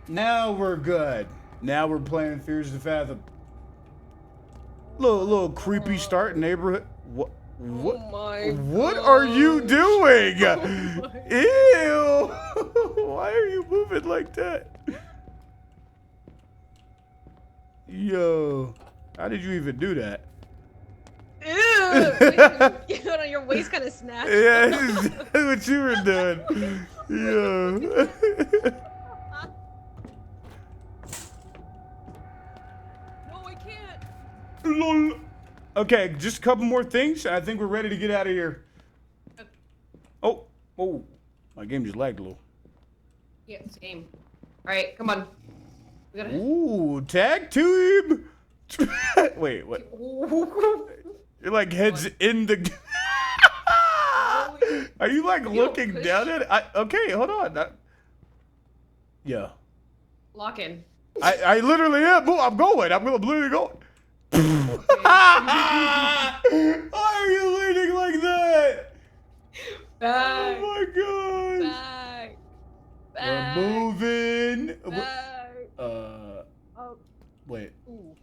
Now we're good. Now we're playing Fears to Fathom. Little creepy start neighborhood. What? Oh my What are you doing? Oh Ew! Why are you moving like that? Yo, how did you even do that? Ew! Wait, your waist kind of snatched. Yeah, that's what you were doing. Yo. No, I can't. Lol. Okay, just a couple more things. I think we're ready to get out of here. Oh, my game just lagged a little. Yeah, same. All right, come on. We gotta. Ooh, tag team. Wait, what? You're like heads in the. Are you like looking down at it? Okay, hold on. Yeah. Lock in. I literally am. I'm going. I'm literally going. Why are you leaning like that? Back. Oh my gosh. Back. We're moving. Back. Oh. Wait. Ooh.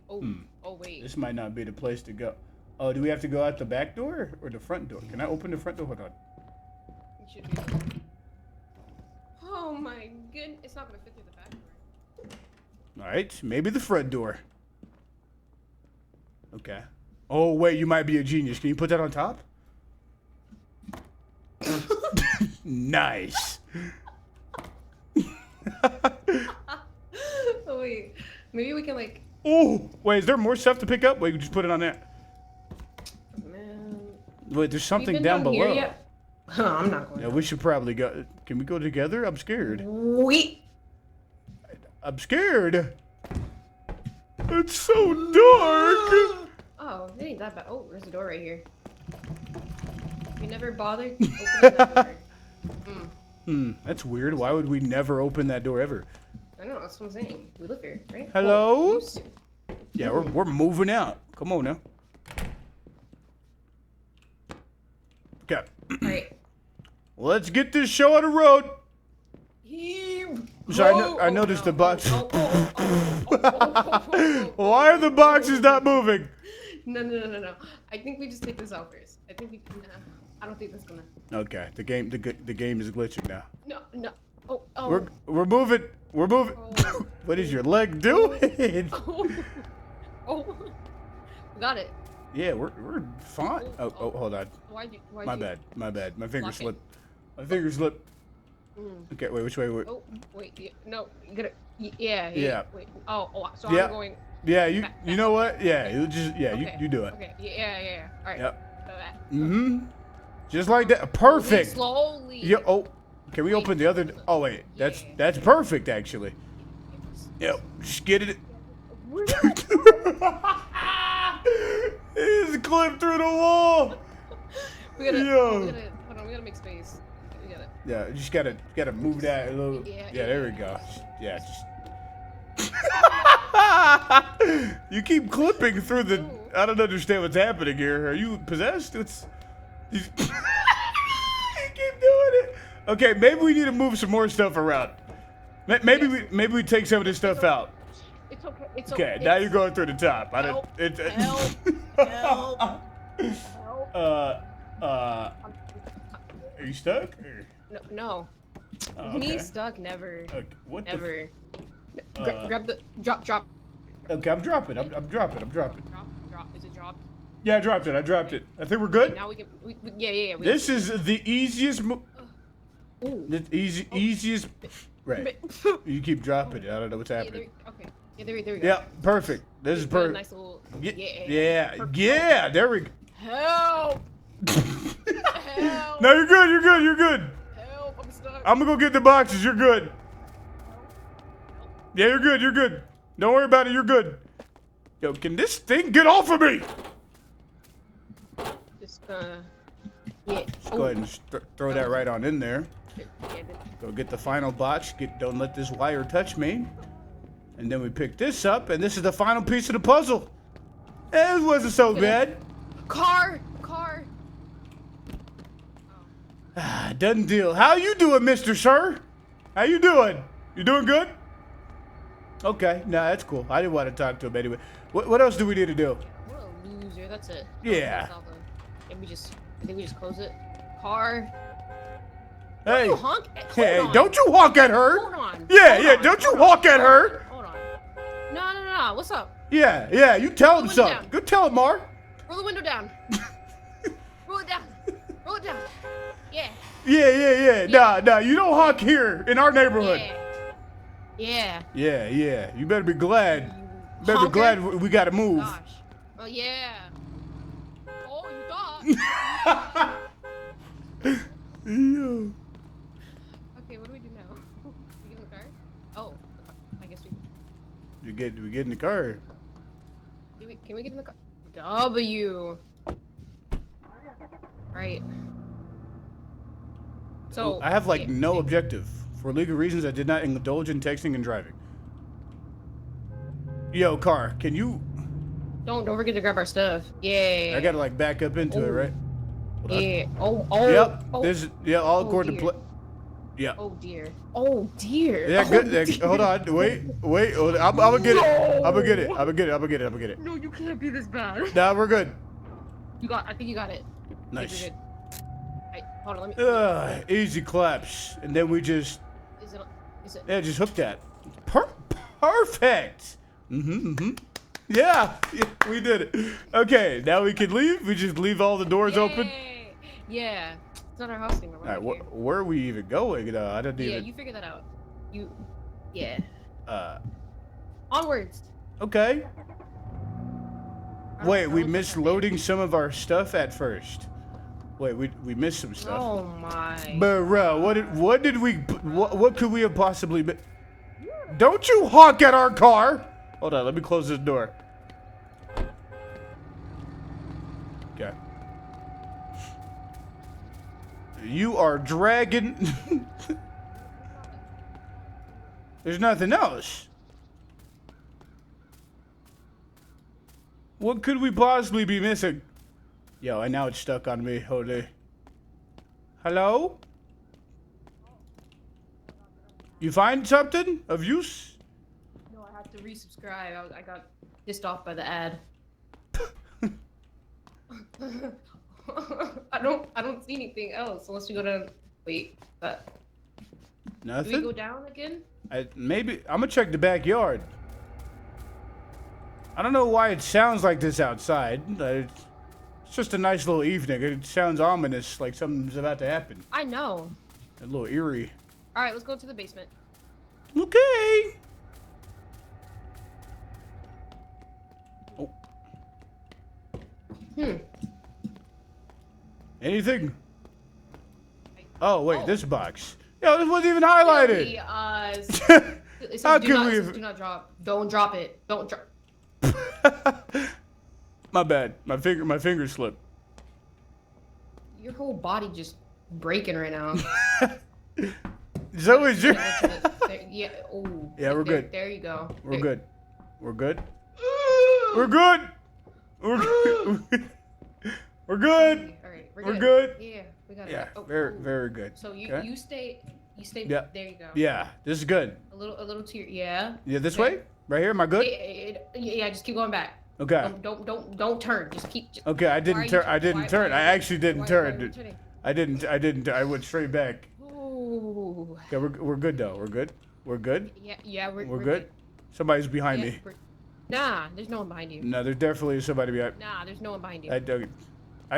Oh. Oh wait. This might not be the place to go. Oh, do we have to go out the back door or the front door? Can I open the front door? Hold on. It should be. Oh my goodness! It's not gonna fit through the back door. All right, maybe the front door. Okay. Oh wait, you might be a genius. Can you put that on top? Nice. Oh wait. Maybe we can like. Oh wait, is there more stuff to pick up? Wait, we just put it on there. Man. Wait, there's something Been down here below. yet? I'm not going. Yeah, we should probably go. Can we go together? I'm scared. Wait. I'm scared. It's so dark. Oh, it ain't that bad. Oh, there's a door right here. We never bothered opening that door. That's weird. Why would we never open that door ever? I know, that's what I'm saying. We live here, right? Hello? Oh, Yeah, we're moving out. Come on now. Okay. Alright. Let's get this show on the road. So I noticed the box. Why are the boxes not moving? No. I think we just take this out first. I think we can. I don't think that's gonna. Okay, the game is glitching now. No. Oh. We're moving. We're moving. Oh. What is your leg doing? Oh. We got it. Yeah, we're fine. Oh, hold on. Why'd you? My bad. My finger Lock it. slipped. My finger slipped. Okay, wait, which way? Oh, wait. No, you gotta. Yeah. Yeah. Wait. Oh. So Yeah. I'm going. Yeah, you know what? Yeah, you just Okay. you do it. Okay. Yeah. All right. Yep. Just like that. Perfect. Slowly. Yeah. Oh, can we open the other? Oh wait, that's perfect actually. Yep. Just get it. It's clipped through the wall. We gotta. Yo. We gotta make space. We gotta. Yeah, you just gotta move that a little. Yeah, There we go. Yeah, just. You keep clipping through the. I don't understand what's happening here. Are you possessed? You keep doing it. Okay, maybe we need to move some more stuff around. Maybe we take some of this stuff out. It's okay. It's Okay, now you're going through the top. I don't. Help. Are you stuck? Or? No. Oh, okay. Me stuck. Never. Okay, what the? Never. Grab the drop. Okay, I'm dropping. I'm dropping. Drop. Is it dropped? Yeah, I dropped it. I think we're good. Now we can. Yeah. This is the easiest the easiest. Right. You keep dropping it. I don't know what's happening. Okay. Yeah, there we go. Yeah, perfect. This is perfect. Nice little. Yeah. There we go. Help! Help! No, you're good. Help! I'm stuck. I'm gonna go get the boxes. You're good. Yeah, you're good. Don't worry about it. You're good. Yo, can this thing get off of me? Just yeah. Just go ahead and throw that right on in there. Yeah, Go get the final box. Don't let this wire touch me. And then we pick this up, and this is the final piece of the puzzle. It wasn't so bad. Car. Done deal. How you doing, Mr. Sir? How you doing? You doing good? Okay, nah, that's cool. I didn't want to talk to him anyway. What else do we need to do? What a loser. That's it. Yeah. I think we just close it. Car. Hey, You honk. hey, Hold on. don't you honk at her. Hold on. Yeah, Hold yeah, on. don't you Hold honk on. at her. Hold on. No. What's up? Yeah, yeah, you tell him Roll it something. down. Go tell him, Mar. Roll the window down. Roll it down. Roll it down. Yeah. Yeah. Nah, you don't honk here in our neighborhood. Yeah. Yeah. You better be glad. You Better be honker. glad we gotta move. Gosh. Oh yeah. Oh, you thought. Yeah. Okay, what do we do now? We get in the car? Oh, I guess we. We get in the car. Can we get in the car? W. Right. So I have like yeah, no objective. For legal reasons, I did not indulge in texting and driving. Yo, car, can you? Don't forget to grab our stuff. Yeah. I gotta like back up into it, right? Hold on. Yeah. Oh. Yep. Oh. This. Yeah. All according to dear. plan. Yeah. Oh dear. Oh dear. Yeah. Oh, Good. dear. Hold on. Wait. Hold on. I'm gonna get it. I'm gonna get it. I'm gonna get it. No, you can't be this bad. Nah, we're good. I think you got it. Nice. You're good. Right, hold on, let me. Easy claps, and then we just Is it? just hook that. Perfect. Yeah, we did it. Okay, now we can leave. We just leave all the doors open. Yeah. It's not our house anymore. All right, where are we even going? I don't even. Yeah, you figure that out. Yeah. Uh. Onwards. Okay. Wait, we I don't missed think I loading some of our stuff at first. Wait, we missed some stuff. Oh my. Bro, what could we have possibly been? Don't you honk at our car! Hold on, let me close this door. Okay. You are dragging. There's nothing else. What could we possibly be missing? Yo, and now it's stuck on me. Hold on. Hello? You find something of use? No, I have to resubscribe. I got pissed off by the ad. I don't see anything else unless we go down. Wait, but Nothing? do we go down again? Maybe I'm gonna check the backyard. I don't know why it sounds like this outside. It's just a nice little evening. It sounds ominous, like something's about to happen. I know. A little eerie. All right, let's go to the basement. Okay. Oh. Anything? Oh wait, this box. Yo, this wasn't even highlighted. It says, How do could not, we it says, have- do not drop. Don't drop it. Don't drop. My bad. My finger slipped. Your whole body just breaking right now. So is your. Yeah. Oh. Yeah, we're good. There you go. We're good. We're good. We're good. We're good. We're good. All right. We're good. Yeah, we got it. Yeah, Oh, very good. So Okay. you stay. Yeah. There you go. Yeah, this is good. A little to your. Yeah. Yeah, this Okay. way? Right here? Am I good? Yeah. Just keep going back. Okay. Don't turn. Just keep. Okay, I Why are didn't you turn. tur- I didn't why- turn. why- I actually didn't why are you turn. turning? I didn't. I went straight back. Ooh. Okay, we're good though. We're good. We're good. Yeah. We're good. Somebody's behind me. Nah, there's no one behind you. No, there definitely is somebody behind. Nah, there's no one behind you. I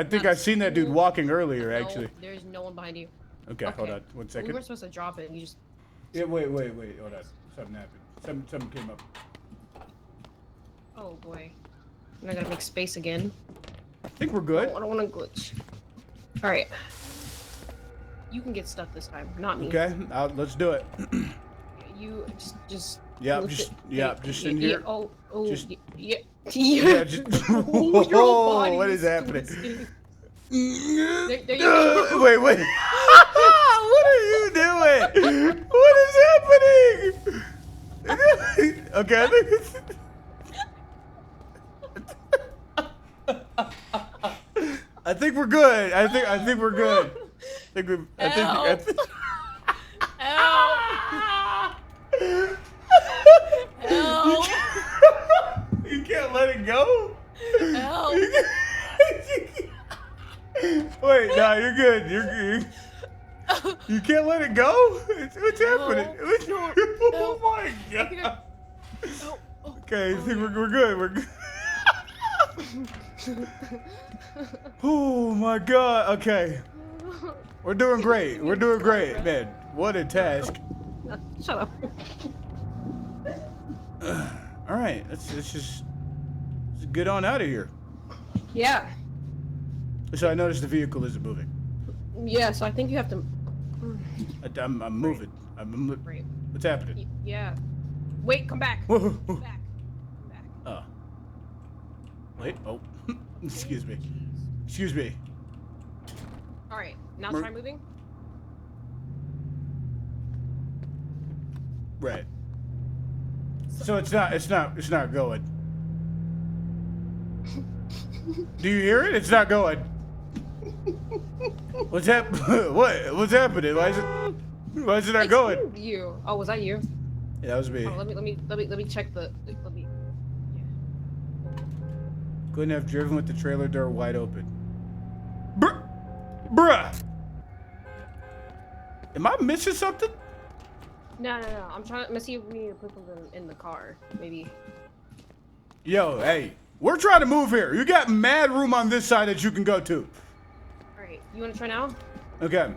think Not I seen that dude school. walking earlier. No, Actually. there's no one behind you. Okay, hold on 1 We second. were supposed to drop it, and you just. Yeah, wait. Hold on. Something happened. Something came up. Oh boy. And I gotta make space again. I think we're good. I don't want to glitch. All right. You can get stuff this time, not me. Okay, let's do it. You just. Yeah, lift just it. just in here. Oh. Just- Yeah. Yeah, just. Oh, your whole body What is happening? twisted. There you go. Wait. What are you doing? What is happening? Okay, I think it's. I think we're good. I think we're good. Help. Help. Nah, you're good. You can't let it go? What's happening? Oh my god. Okay, I think we're good. We're good. Oh my god. Okay. We're doing great. We're doing great, man. What a task. Shut up. All right, let's just get on out of here. Yeah. So I noticed the vehicle isn't moving. Yeah, so I think you have to... I'm moving. Right. What's happening? Yeah. Wait, come back. Whoa. Come back. Come back. Oh. Wait. Oh. Excuse me. Excuse me. All right. Now try moving. Right. So it's not going. Do you hear it? It's not going. What's what's happening? Why is it not going? You. Oh, was that you? Yeah, that was me. Oh, let me check the. Let me. Couldn't have driven with the trailer door wide open. Bruh. Am I missing something? No. I'm trying to see if we need to put something in the car. Maybe. Yo, hey, we're trying to move here. You got mad room on this side that you can go to. All right. You want to try now? Okay.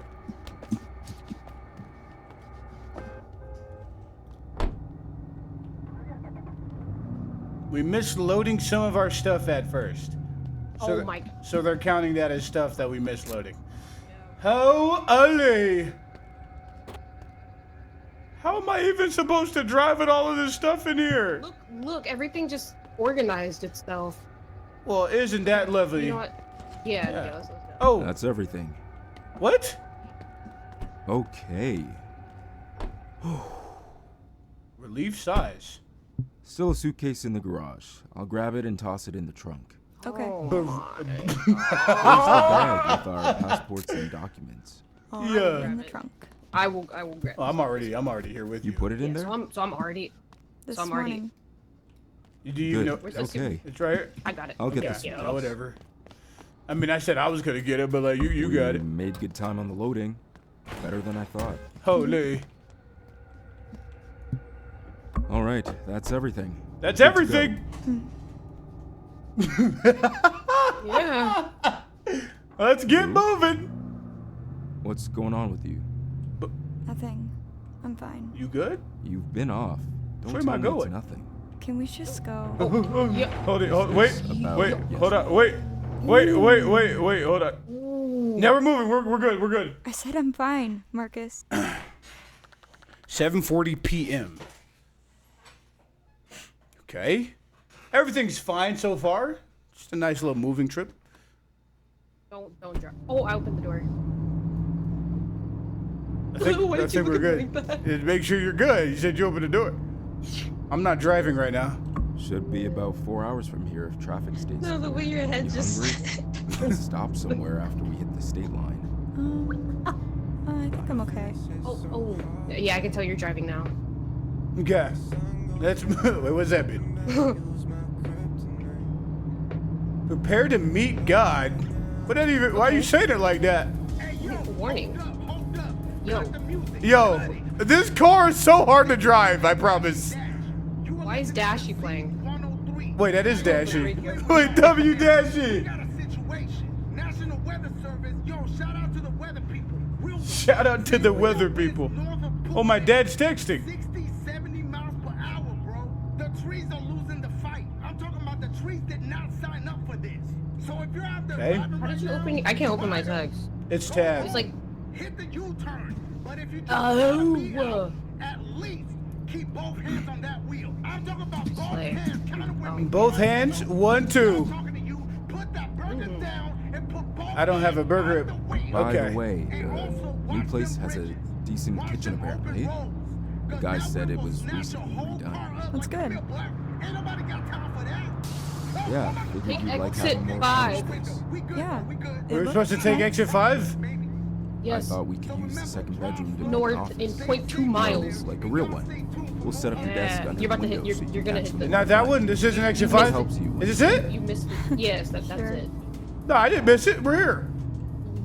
We missed loading some of our stuff at first. So Oh my. So they're counting that as stuff that we missed loading. Holy! How am I even supposed to drive with all of this stuff in here? Look, everything just organized itself. Well, isn't that lovely? You know what? Yeah. Let's go. Oh. That's everything. What? Okay. Relief size. Still a suitcase in the garage. I'll grab it and toss it in the trunk. Okay. Oh Where's the bag with our passports and documents? Yeah. In the trunk. I will grab. Oh, I'm already here with you. You put it in there? So I'm already. This I'm already. morning. Do you know? Where's the Okay. It's right here. I got it. I'll get Yeah, this. oh, whatever. I mean, I said I was gonna get it, but like you got it. Made good time on the loading. Better than I thought. Holy. All right, that's everything. That's Good to everything. Yeah. Let's get moving. What's going on with you? Nothing. I'm fine. You good? You've been off. Don't Where tell am I me going? it's nothing. Can we just go? Yeah. Hold it. Wait. About Wait. yesterday. Hold on. Wait. Hold on. Now we're moving. We're good. We're good. I said I'm fine, Marcus. 7:40 p.m. Okay. Everything's fine so far. Just a nice little moving trip. Don't drive. Oh, I opened the door. I think we're good. Just make sure you're good. You said you opened the door. I'm not driving right now. Should be about 4 hours from here if traffic stays. No, the way your head You just. hungry? Stop somewhere after we hit the state line. I think I'm okay. Oh. Yeah, I can tell you're driving now. Okay. Wait, what's that mean? Prepare to meet God. What that even? Why are you saying it like that? Warning. Yo. Yo, this car is so hard to drive. I promise. Why is Dashy playing? Wait, that is Dashy. Wait, W Dashy. Shout out to the weather people. Oh, my dad's texting. 60, 70 miles per hour, bro. The trees are losing the fight. I'm talking about the trees did not sign up for this. So if you're out there Okay. driving How did you right open? now, I can't open my tags. It's tab. It's like. hit the U-turn. But if you just Oh. gotta be out, at least keep both hands on that wheel. I'm talking about both Like, hands. Count it with me. Both hands. 1, 2. I'm talking to you. Put that burger down and put both I don't have a hands burger. on the wheel. By Okay. the way, And also the new watch place them has a bridges. decent Watch kitchen them open apparently. roads. The 'Cause guy that said one it will was snatch your recently whole redone. car up That's like a good. real black. Ain't nobody got time for that. Yeah, figured Take you'd like exit having more 5. fun space. We good. Yeah. We good. It We're looks supposed to take nice. exit 5? Yes. I thought we could use the second bedroom to make an North office. in 0.2 miles. Like a real one. We'll set up the desk Yeah, under you're about the to hit. window so You're you gonna can hit the. Not that one. This isn't exit It 5. helps you. Is this it? You missed it. Yes, that's Sure. it. No, I didn't miss it. We're here.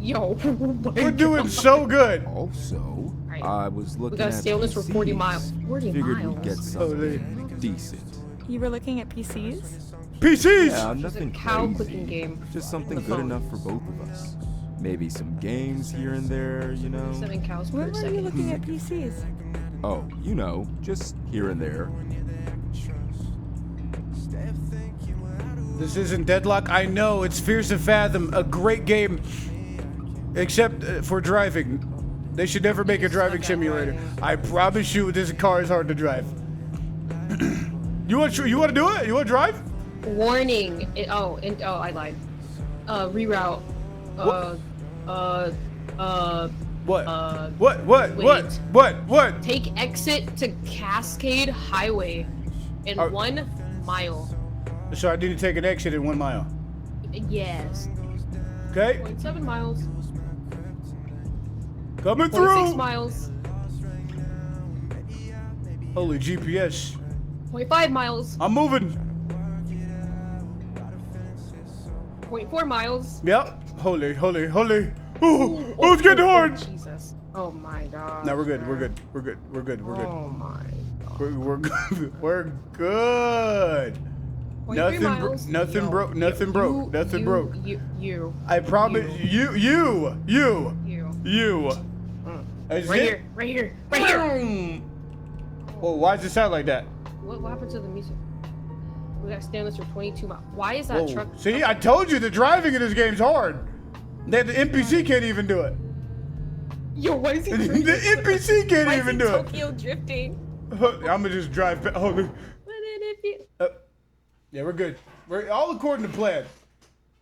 Yo. Oh my We're doing God. so good. Also, Right. I was looking gotta at stay on this for 40 PCs. miles. 40 Figured miles? we'd get Holy. something decent. You were looking at PCs? PCs. Yeah, It's a nothing cow crazy. clicking game. Just something on the good phone. enough for both of us. Maybe some games here and there, you know. 7 cows per When were you second. looking at PCs? Oh, you know, just here and there. This isn't Deadlock. I know it's Fears of Fathom, a great game, except for driving. They should never make a driving suck at simulator. driving. I promise you, this car is hard to drive. You want to do it? You want to drive? Warning. Oh, I lied. Reroute. What? wait. What? Take exit to Cascade Highway in Are- 1 mile. So I need to take an exit in 1 mile. Yes. Okay, 0.7 miles. coming 0.6 through. miles. Holy GPS. 0.5 miles. I'm moving. 0.4 miles. Yep. Holy. Ooh, oh, it's getting hard. Jesus. Oh my god. No, we're good. We're good. Oh my god. We're good. We're good. 0.3 Nothing miles. nothing Yo, broke. Nothing you- broke. Nothing you- broke. You. I promise you. You. That's Right it? here. Right here. Right here. Well, why does it sound like that? What happened to the music? We gotta stay on this for 22 miles. Why is that Whoa. truck? See, I told you the driving in this game's hard. The NPC can't even do it. Yo, why is he The drifting? NPC can't Why is even he do it. Tokyo drifting? I'm gonna just drive back. Hold on. But then if you... Yeah, we're good. We're all according to plan.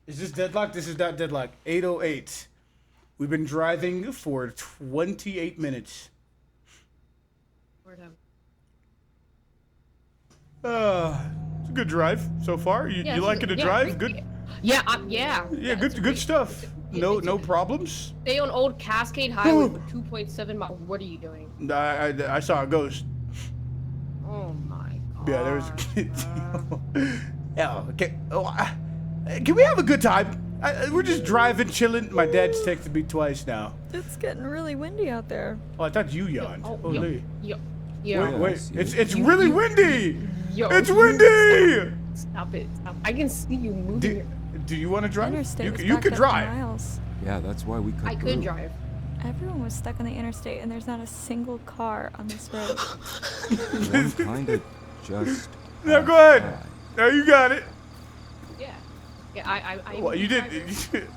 Is this Deadlock? This is not Deadlock. 8:08. We've been driving for 28 minutes. It's a good drive so far. You liking the drive? Good. Yeah, yeah. Yeah, good stuff. No problems. Stay on Old Cascade Highway for 2.7 miles. What are you doing? I saw a ghost. Oh my god. Yeah, there was a kid. Yeah, okay. Can we have a good time? We're just driving, chilling. My dad's texted me twice now. It's getting really windy out there. Oh, I thought you yawned. Oh, Holy. Yo. Wait, I see it's really windy. Yo, It's windy. Stop it. Stop. I can see you moving. Do you want to drive? Interstate was You backed could up for drive. miles. Yeah, that's why we cut I could through. drive. Everyone was stuck on the interstate, and there's not a single car on this road. One kinda just. No, go ahead. No, you got it. Yeah. Yeah, I What you did? drive.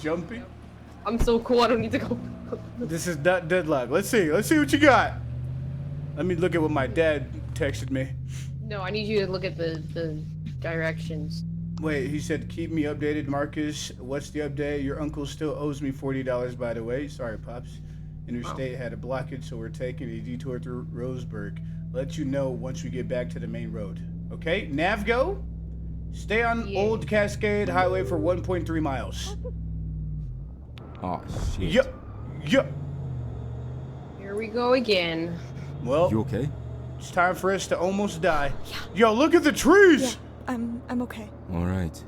Jumping. I'm so cool. I don't need to go. This is not Deadlock. Let's see what you got. Let me look at what my dad texted me. No, I need you to look at the directions. Wait, he said, keep me updated, Marcus. What's the update? Your uncle still owes me $40, by the way. Sorry, Pops. Interstate had a blockage, so we're taking a detour through Roseburg. Let you know once we get back to the main road. Okay, Navgo, stay on Yeah. Old Cascade Highway for 1.3 miles. Oh shit. Yup. Here we go again. Well, You okay? it's time for us to almost die. Yo, look at the trees! I'm okay. All right.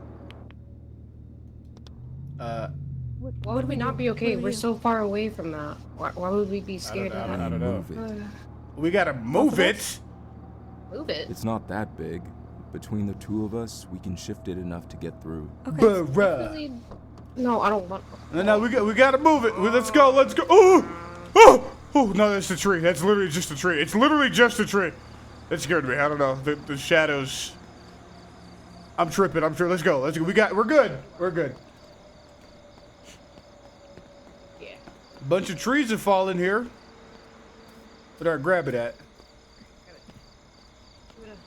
Why would we not be okay? what are We're you- so far away from that. Why would we be scared I of don't that? know. Move it. We gotta move of it. us? Move it. It's not that big. Between the two of us, we can shift it enough to get through. Okay. Bruh. Really? No, I don't want. No, we gotta move it. Let's go. Oh, no, that's the tree. That's literally just a tree. It's literally just a tree. That scared me. I don't know. The shadows. I'm tripping. Let's go. We're good. Yeah. Bunch of trees have fallen here. But I grab it at. Give it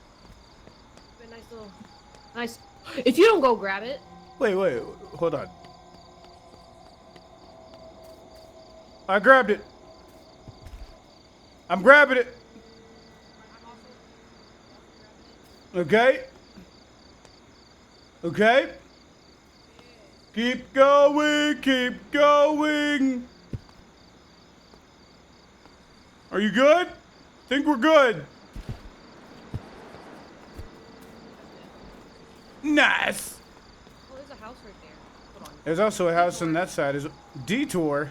a nice little. Nice. If you don't go grab it. Wait, hold on. I grabbed it. I'm grabbing it. Okay. Keep going. Are you good? Think we're good. Nice. Oh, there's a house right there. Hold on. There's also a house on that side. Is detour.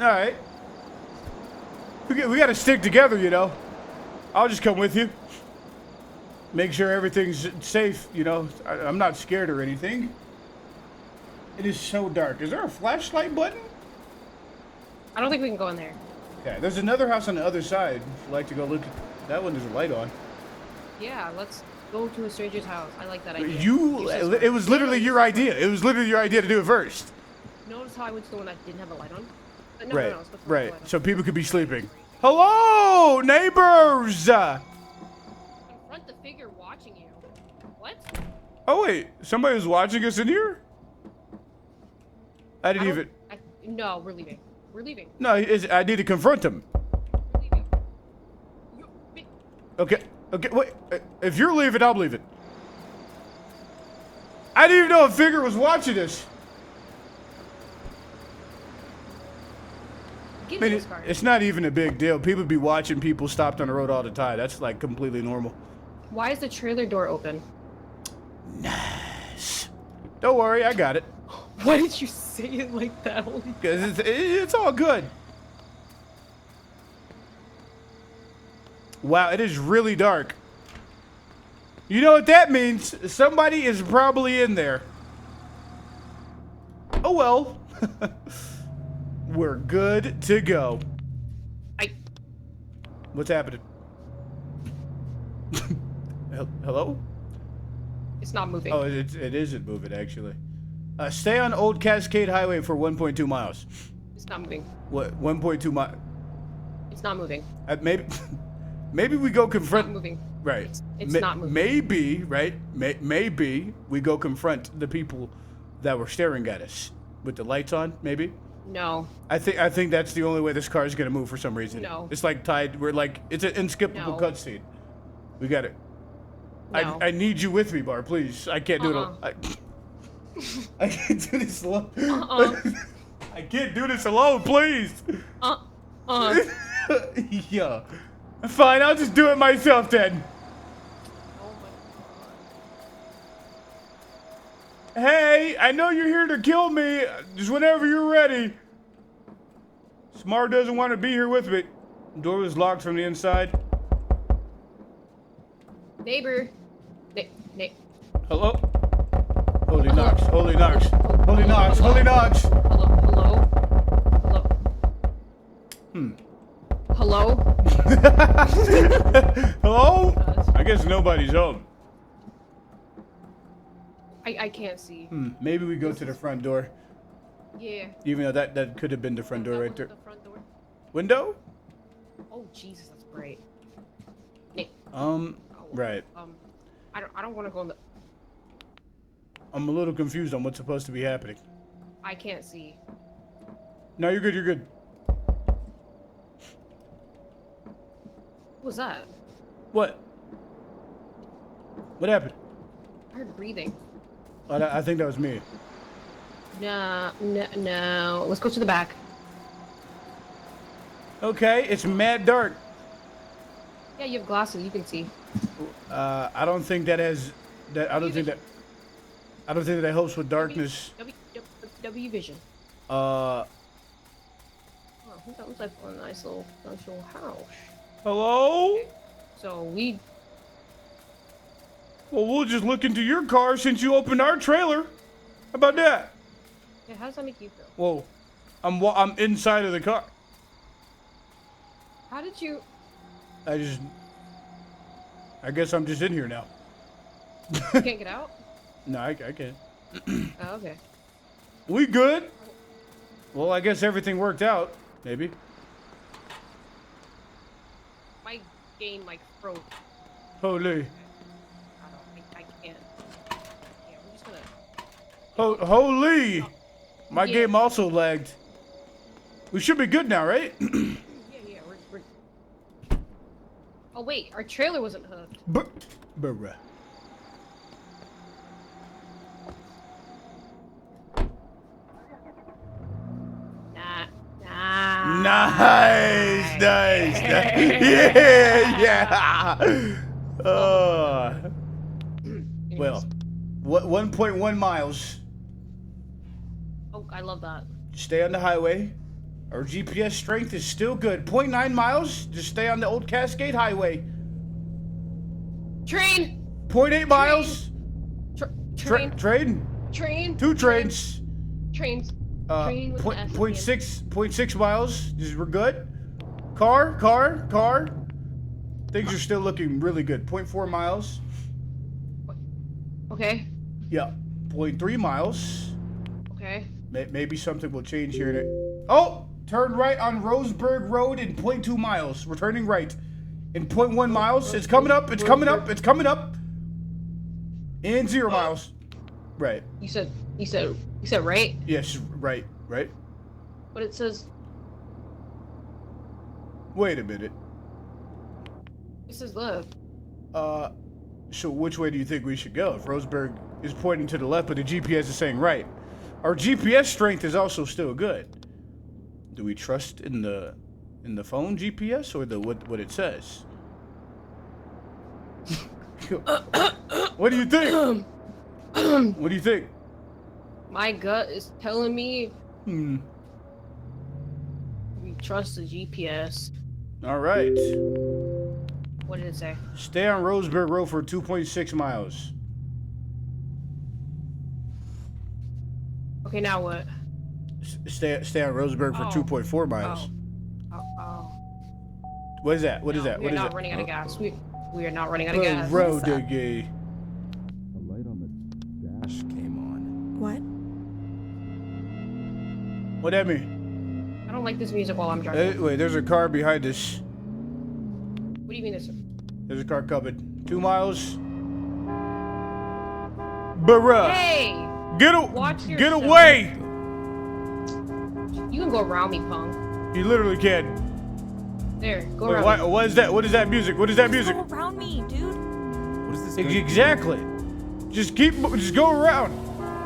All right. We got to stick together, you know. I'll just come with you. Make sure everything's safe, you know. I'm not scared or anything. It is so dark. Is there a flashlight button? I don't think we can go in there. Okay, there's another house on the other side. If you'd like to go look at that one, there's a light on. Yeah, let's go to a stranger's house. I like that idea. It was literally your idea. It was literally your idea to do it first. Notice how I went to the one that didn't have a light on? No, Right, no, it's supposed to have a right. light on. So people could be sleeping. Hello, neighbors! Confront the figure watching you. What? Oh wait, somebody was watching us in here? I didn't even... No, we're leaving. We're leaving. No, I need to confront him. We're leaving. Okay, wait. If you're leaving, I'm leaving. I didn't even know a figure was watching us. I Give mean, me this card. it's not even a big deal. People be watching people stopped on the road all the time. That's like completely normal. Why is the trailer door open? Nice. Don't worry, I got it. Why did you say it like that? Holy Because it's all good. Wow, it is really dark. You know what that means? Somebody is probably in there. Oh well. We're good to go. What's happening? Hello? It's not moving. Oh, it isn't moving, actually. Stay on Old Cascade Highway for 1.2 miles. It's not moving. What? 1.2 miles? It's not moving. Maybe, maybe we go It's confront. not moving. Right. It's not moving. Maybe, right? Maybe we go confront the people that were staring at us with the lights on. Maybe. No. I think that's the only way this car is gonna move for some reason. No. It's like tied. We're like it's an inskippable No. cutscene. We got it. No. I need you with me, Bar. Please. I can't do it. I can't do this alone. I can't do this alone. Please. Yeah. Fine. I'll just do it myself then. Oh my Hey, I know you're here to kill me. Just whenever you're ready. Smart doesn't want to be here with me. Door was locked from the inside. Neighbor. Hello? Holy Knox. Holy Knox. Holy Knox. Holy Knox. Hello? Hello? Hello? I guess nobody's home. I can't see. Maybe we go to the front door. Yeah. Even though that could have been the front door That right was there. the front door. Window? Oh Jesus, that's bright. Right. I don't want to go in the. I'm a little confused on what's supposed to be happening. I can't see. No, you're good, you're good. What was that? What? What happened? I heard breathing. I think that was me. No. Let's go to the back. Okay, it's mad dark. Yeah, you have glasses. You can see. I don't think that has that I don't think that helps with darkness. W vision. Uh Oh, that looks like a nice little house. Hello? So Well, we'll just look into your car since you opened our trailer. How about that? yeah, how does that make you feel? Whoa. I'm inside of the car. How did you? I guess I'm just in here now. You can't get out? No, I can't. Oh, okay. We good? Well, I guess everything worked out. Maybe. My game froze. Holy. I can't. Yeah, we're just gonna. Holy. My Yeah. game also lagged. We should be good now, right? Yeah, we're. Oh wait, our trailer wasn't hooked. Bruh. Nah. Nice. Yeah. Well, what 1.1 miles. Oh, I love that. Stay on the highway. Our GPS strength is still good. 0.9 miles. Just stay on the old Cascade Highway. Train. 0.8 miles. Train. Train. Train. 2 trains. Trains. Train with an S at the end. 0.6 miles. We're good. Car. Things are still looking really good. 0.4 miles. Okay. Yeah. 0.3 miles. Okay. Maybe something will change here. Oh! Turn right on Roseburg Road in 0.2 miles. We're turning right. In 0.1 miles. It's coming up. It's coming up. It's coming up. In 0 miles. Right. You said right? Yes, right. But it says Wait a minute. it says left. So which way do you think we should go? If Roseburg is pointing to the left, but the GPS is saying right. Our GPS strength is also still good. Do we trust in the phone GPS or the what it says? What do you think? What do you think? My gut is telling me Hmm. we trust the GPS. All right. What did it say? Stay on Roseburg Road for 2.6 miles. Okay, now what? Stay on Roseburg for 2.4 miles. Oh. What is that? What is No, that? We What are is not that? running out of gas. We are not running out of gas. Road What's up? gay. A light on the dash came on. What? What that mean? I don't like this music while I'm driving. Wait, there's a car behind us. What do you mean this? There's a car coming. 2 miles. Bruh. Hey! Watch Get yourself. away! You can go around me, punk. You literally can. There, go Wait, around me. what is that? What is that music? What is that music? Go around me, dude. What is this? Exactly. Just go around.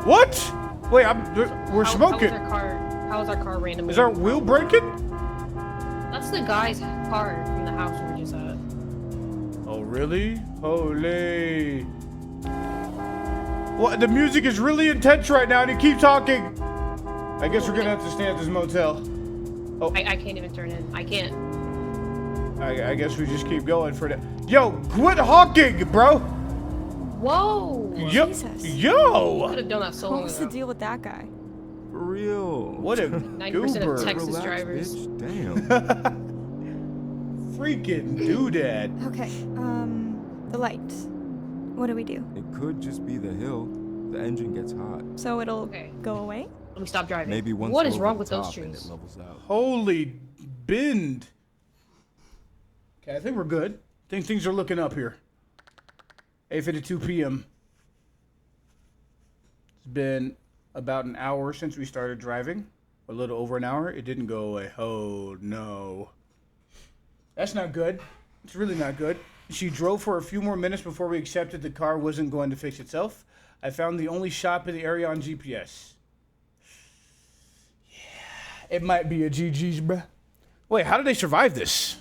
What? Wait, we're smoking. How is our car randomly? Is our wheel breaking? That's the guy's car from the house we were just at. Oh, really? Holy. What? The music is really intense right now, and you keep talking. I guess we're gonna have to stay at this motel. Oh, I can't even turn in. I can't. I guess we just keep going for that. Yo, quit honking, bro. Whoa! Yo, Jesus. Could yo. have done that so What long was the ago. deal with that guy? For real. What a 90% goober. of Texas Relax, drivers. bitch. Damn. Freaking do that. Okay, the lights. What do we do? It could just be the hill. The engine gets hot. So it'll Okay. go away? Let me stop driving. Maybe once What we're is over wrong the with those top and trees? it levels out. Holy bend. Okay, I think we're good. I think things are looking up here. 8:52 p.m. It's been about an hour since we started driving. A little over an hour. It didn't go away. Oh, no. That's not good. It's really not good. She drove for a few more minutes before we accepted the car wasn't going to fix itself. I found the only shop in the area on GPS. Yeah, it might be a GG's, bruh. Wait, how did they survive this?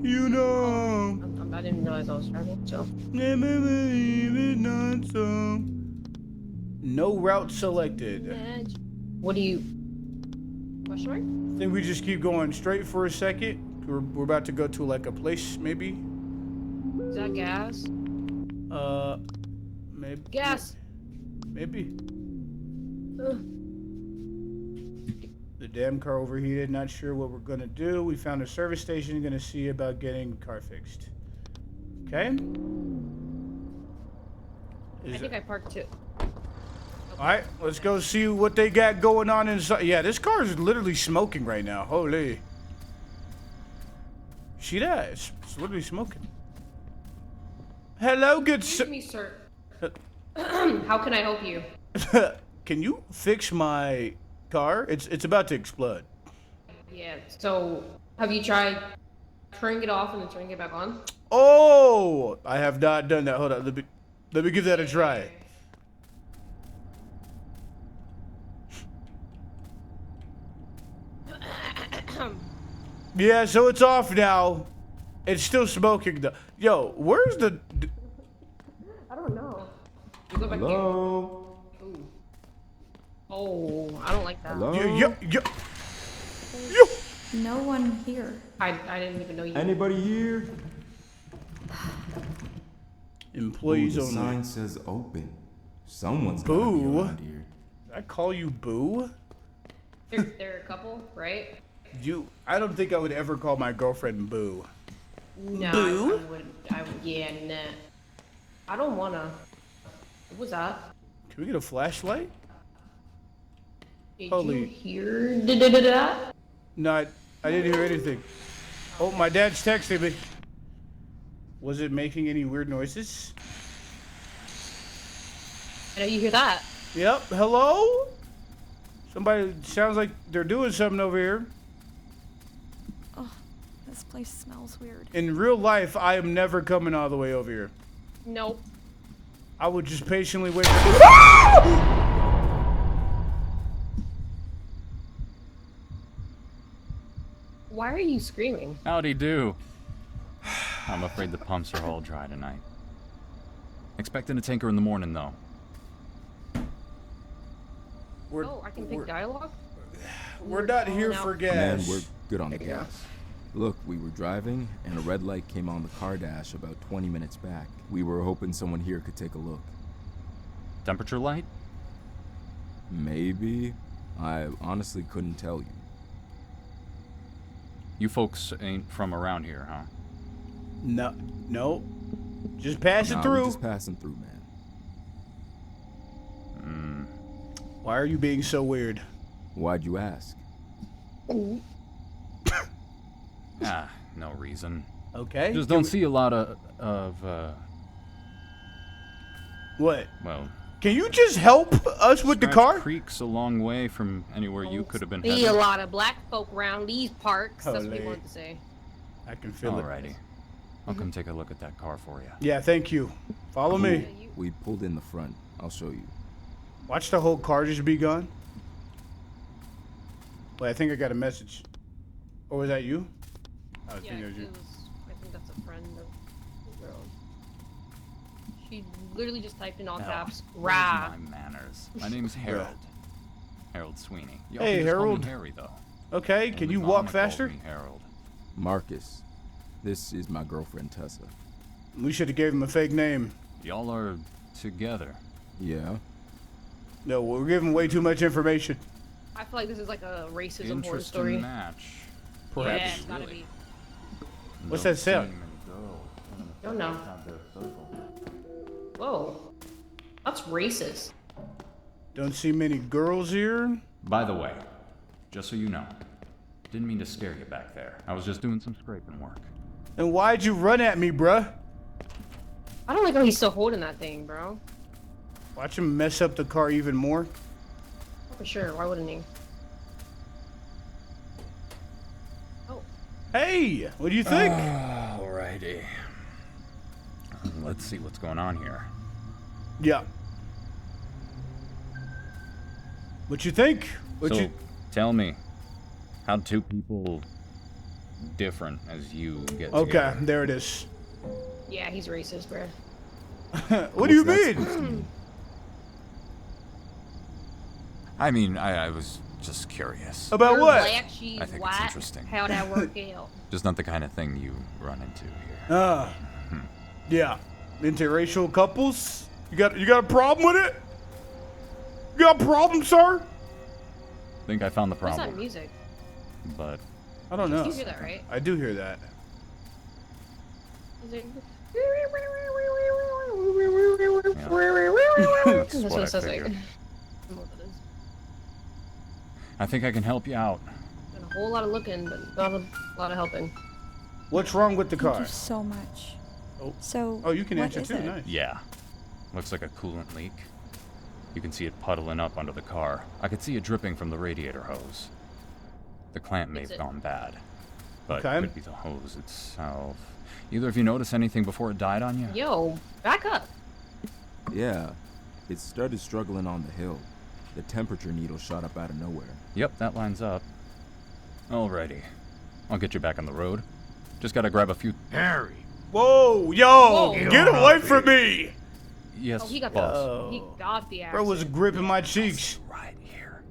You know. I didn't realize I was driving, so. Never believe it, not so. No route selected. What do you... Question mark? I think we just keep going straight for a second. We're about to go to like a place, maybe. Is that gas? Maybe. Gas! Maybe. Ugh. The damn car overheated. Not sure what we're gonna do. We found a service station. Gonna see about getting the car fixed. Okay. I think I parked it. All right, let's go see what they got going on inside. Yeah, this car is literally smoking right now. Holy. See that? It's literally smoking. Hello, good Excuse me, sir. How can I help you? Can you fix my car? It's about to explode. Yeah, so have you tried turning it off and then turning it back on? Oh, I have not done that. Hold on, let me give that a try. Yeah, so it's off now. It's still smoking though. Yo, where's the... You go back Hello? here. Ooh. Oh, I don't like that. Hello? No one here. I didn't even know you. Anybody here? Employees Ooh, the only. sign says open. Someone's gotta be Boo. around here. Did I call you Boo? They're a couple, right? I don't think I would ever call my girlfriend Boo. No, Boo? I would, yeah, nah. I don't wanna. What was that? Can we get a flashlight? Did Holy- you hear that? No, I didn't hear anything. Oh, my dad's texting me. Was it making any weird noises? I know you hear that. Yep, hello? Somebody sounds like they're doing something over here. Oh, this place smells weird. In real life, I am never coming all the way over here. Nope. I would just patiently wait. Why are you screaming? Howdy do. I'm afraid the pumps are all dry tonight. Expecting a tanker in the morning, though. We're, Oh, I can pick dialogue? we're not here calling for out- Man, gas. we're good on the There you go. gas. Look, we were driving, and a red light came on the car dash about 20 minutes back. We were hoping someone here could take a look. Temperature light? Maybe? I honestly couldn't tell you. You folks ain't from around here, huh? No. Just pass it Nah, we're through. just passing through, man. Why are you being so weird? Why'd you ask? Ah, no reason. Okay. Just don't see a lot of What? well, Can you just help us with the Scratch car? Creek's a long way from anywhere you could have been See a headed. lot of black folk around these parks. That's what Holy. he wanted to say. I can feel it. Alrighty. I'll come take a look at that car for you. Yeah, thank you. Follow me. You- We pulled in the front. I'll show you. Watch the whole car just be gone. Wait, I think I got a message. Or was that you? I Yeah, think it was you. I think that's a friend of the girl. She literally just typed in all caps, Where's rah. my manners. My name's Harold. Harold Sweeney. Y'all Hey, can just call me Harold. Harry, though. Okay, can Only you Mama walk called faster? me Harold. Marcus, this is my girlfriend Tessa. We should have gave him a fake name. Y'all are together. Yeah? No, we're giving way too much information. I feel like this is like a racism horror Interesting story. match. Yeah, Perhaps. it's gotta Really. be. What's Don't that sound? see many girls. Don't know. Whoa. That's racist. Don't see many girls here. By the way, just so you know, didn't mean to scare you back there. I was just doing some scraping work. And why'd you run at me, bruh? I don't like how he's still holding that thing, bro. Watch him mess up the car even more. For sure. Why wouldn't he? Oh. Hey, what do you think? Alrighty. Let's see what's going on here. Yeah. What you think? What So, you? tell me, how two people different as you get Okay, together? there it is. Yeah, he's racist, bro. What do you What's that mean? supposed to mean? I mean, I was just curious. About You're what? black, she's I think it's white. interesting. How'd that work out? Just not the kind of thing you run into here. Yeah. Interracial couples? You got a problem with it? You got a problem, sir? Think I found the What's that problem, music? but I don't know. You hear that, right? I do hear that. Is it... that's That's what what I it sounds like. figured. I don't know what that is. I think I can help you out. Done a whole lot of looking, but not a lot of helping. What's wrong with the Thank car? you so much. Oh. So. Oh, you can what answer is too. it? Nice. Yeah. Looks like a coolant leak. You can see it puddling up under the car. I could see it dripping from the radiator hose. The clamp may Fix have it. gone bad, but Okay. it could be the hose itself. Either of you notice anything before it died on you? Yo, back up. Yeah. It started struggling on the hill. The temperature needle shot up out of nowhere. Yep, that lines up. Alrighty. I'll get you back on the road. Just gotta grab a few... Whoa, yo, Whoa. get away from me! Yes, Oh, he got boss. Oh. he got the accent. Bro was gripping my cheeks. Right here.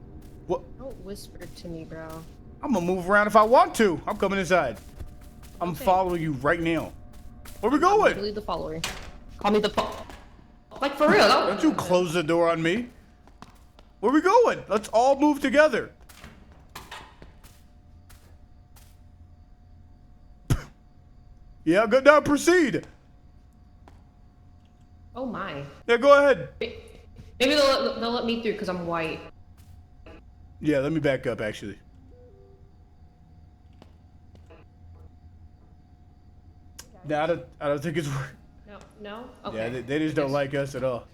What? Don't whisper to me, bro. I'm gonna move around if I want to. I'm coming inside. I'm Okay. following you right now. Where we I'm going? literally the follower. Call me the like for real. Don't you close the door on me. Where we going? Let's all move together. Yeah, go down. Proceed. Oh my. Yeah, go ahead. Maybe they'll let me through because I'm white. Yeah, let me back up actually. No, I don't think it's working. No, no. Okay. Yeah, they just don't like us at all.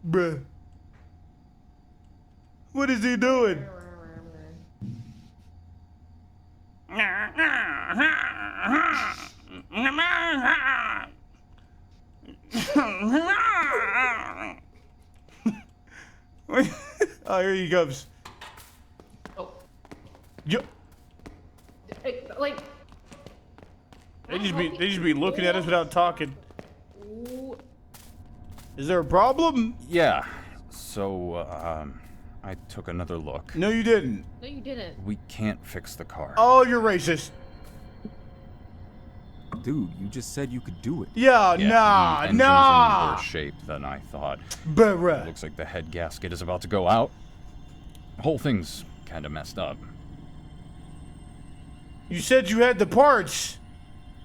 Bruh. What is he doing? Oh, here he comes. Oh. Yo, Like. they just be looking at us without talking. Ooh. Is there a problem? Yeah. So, I took another look. No, you didn't. No, you didn't. We can't fix the car. Oh, you're racist. Dude, you just said you could do it. Yeah, Yeah, nah, the engine's nah. in worse shape than I thought. Bruh. Looks like the head gasket is about to go out. The whole thing's kind of messed up. You said you had the parts.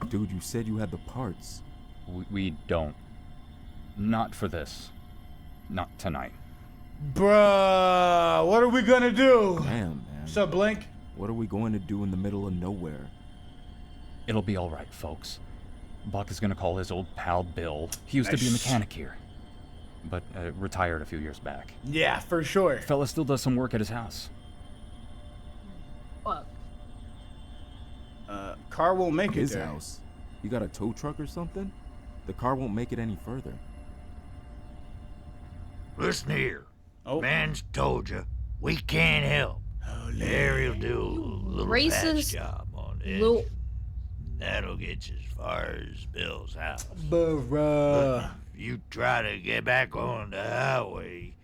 Dude, you said you had the parts. We don't. Not for this. Not tonight. Bruh, what are we gonna do? Damn, man. What's up, Blink? What are we going to do in the middle of nowhere? It'll be all right, folks. Buck is gonna call his old pal Bill. He used to be a Nice. mechanic here, but retired a few years back. Yeah, for sure. Fella still does some work at his house. Fuck. Car won't make it His there. house. You got a tow truck or something? The car won't make it any further. Listen here. Oh. Man's told you, we can't help. Larry'll do a little patch Racist job on it. Little. That'll get you as far as Bill's house. Bruh. If you try to get back on the highway,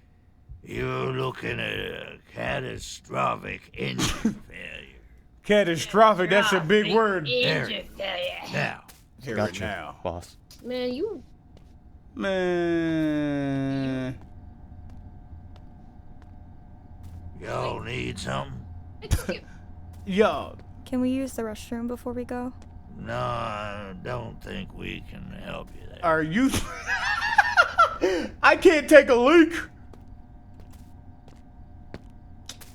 you're looking at a catastrophic engine failure. Catastrophic, that's a big word. Engine failure. Now, Hear it Gotcha, now. boss. Man, you. Man. y'all need something? Excuse. Yo, Can we use the restroom before we go? No, I don't think we can help you there. are you... I can't take a leak.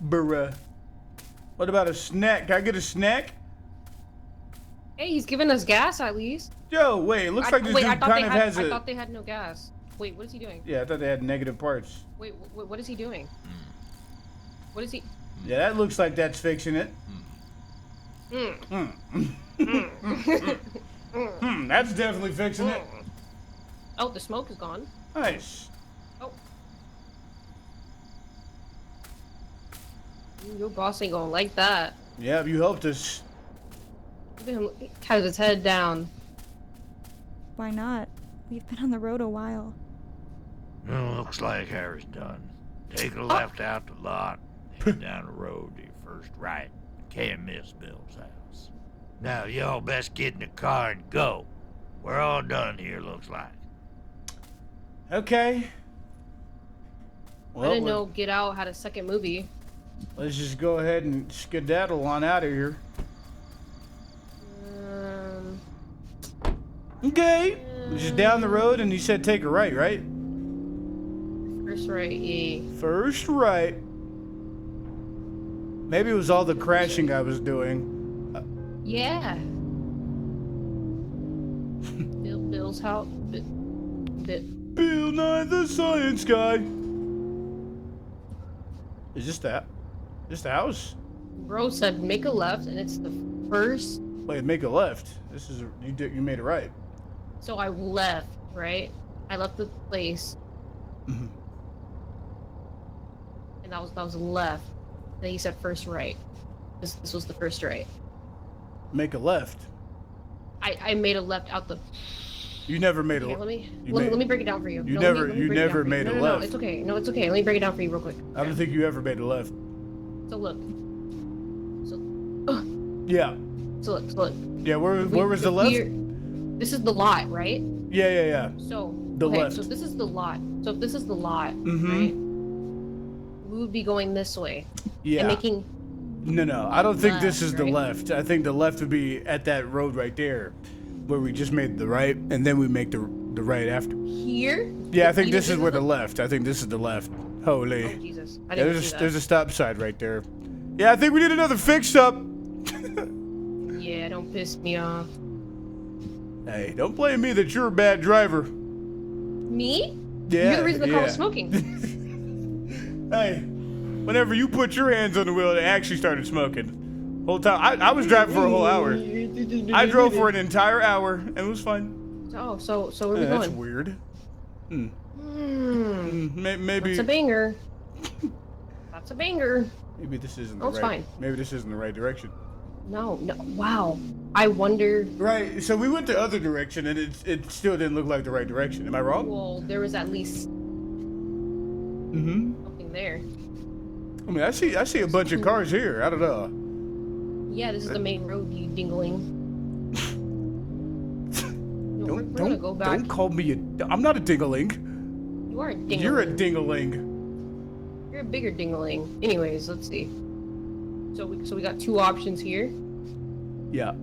Bruh. What about a snack? Can I get a snack? Hey, he's giving us gas at least. Yo, wait, it looks like this wait, dude kind of has I a... thought they had no gas. Wait, what is he doing? Yeah, I thought they had negative parts. Wait, what is he doing? What is he? Yeah, that looks like that's fixing it. That's definitely fixing it. Oh, the smoke is gone. Nice. Oh. Your boss ain't gonna like that. Yeah, you helped us. Look at him has his head down. Why not? We've been on the road a while. Looks like Harry's done. Take a left out the lot, head down the road to your first right. Can't miss Bill's house. Now, y'all best get in the car and go. We're all done here, looks like. Okay. I didn't know Get Out had a second movie. Let's just go ahead and skedaddle on out of here. Okay. Just down the road, and you said take a right, right? First right, yeah. First right. Maybe it was all the crashing I was doing. Yeah. Bill's house. Bill Nye the Science Guy. Is this that? This the house? Bro said make a left, and it's the first. Wait, make a left. This is you made it right. So I left, right? I left the place, Mhm. and that was left. And then he said first right. This was the first right. Make a left. I made a left out the. You never made a Okay, left. let me break it down for you. You No, never, let me you break it never down for you. made a No, left. it's okay. No, it's okay. Let me break it down for you real quick. I don't think you ever made a left. So look. Yeah. So look. Yeah. Where was the left? This is the lot, right? Yeah. So The okay, left. So this is the lot. So if this is the lot, Mhm. right? We would be going this way. Yeah. And making. No. I don't think this is Left, the right? left. I think the left would be at that road right there, where we just made the right, and then we make the right after. Here? Yeah, I think this is where the left. I think this is the left. Holy. Oh Jesus! I Yeah, didn't see that. there's a stop sign right there. Yeah, I think we need another fix up. Yeah, don't piss me off. Hey, don't blame me that you're a bad driver. Me? Yeah. You're the reason the car was smoking. Hey, whenever you put your hands on the wheel, it actually started smoking. Whole time, I was driving for a whole hour. I drove for an entire hour, and it was fine. Oh, so where are we That's going? weird. Hmm. Maybe. That's a banger. That's a banger. Maybe this isn't the Oh, it's right. fine. Maybe this isn't the right direction. No. Wow. I wonder. Right. So we went the other direction, and it still didn't look like the right direction. Am I wrong? Well, there was at least Mm-hmm. something there. I mean, I see a bunch of cars here. I don't know. Yeah, this is the main road, you dingling. No, we're gonna go back. Don't call me a. I'm not a dingaling. You are a dingling. You're a dingaling. You're a bigger dingling. Anyways, let's see. So we got two options here. Yeah.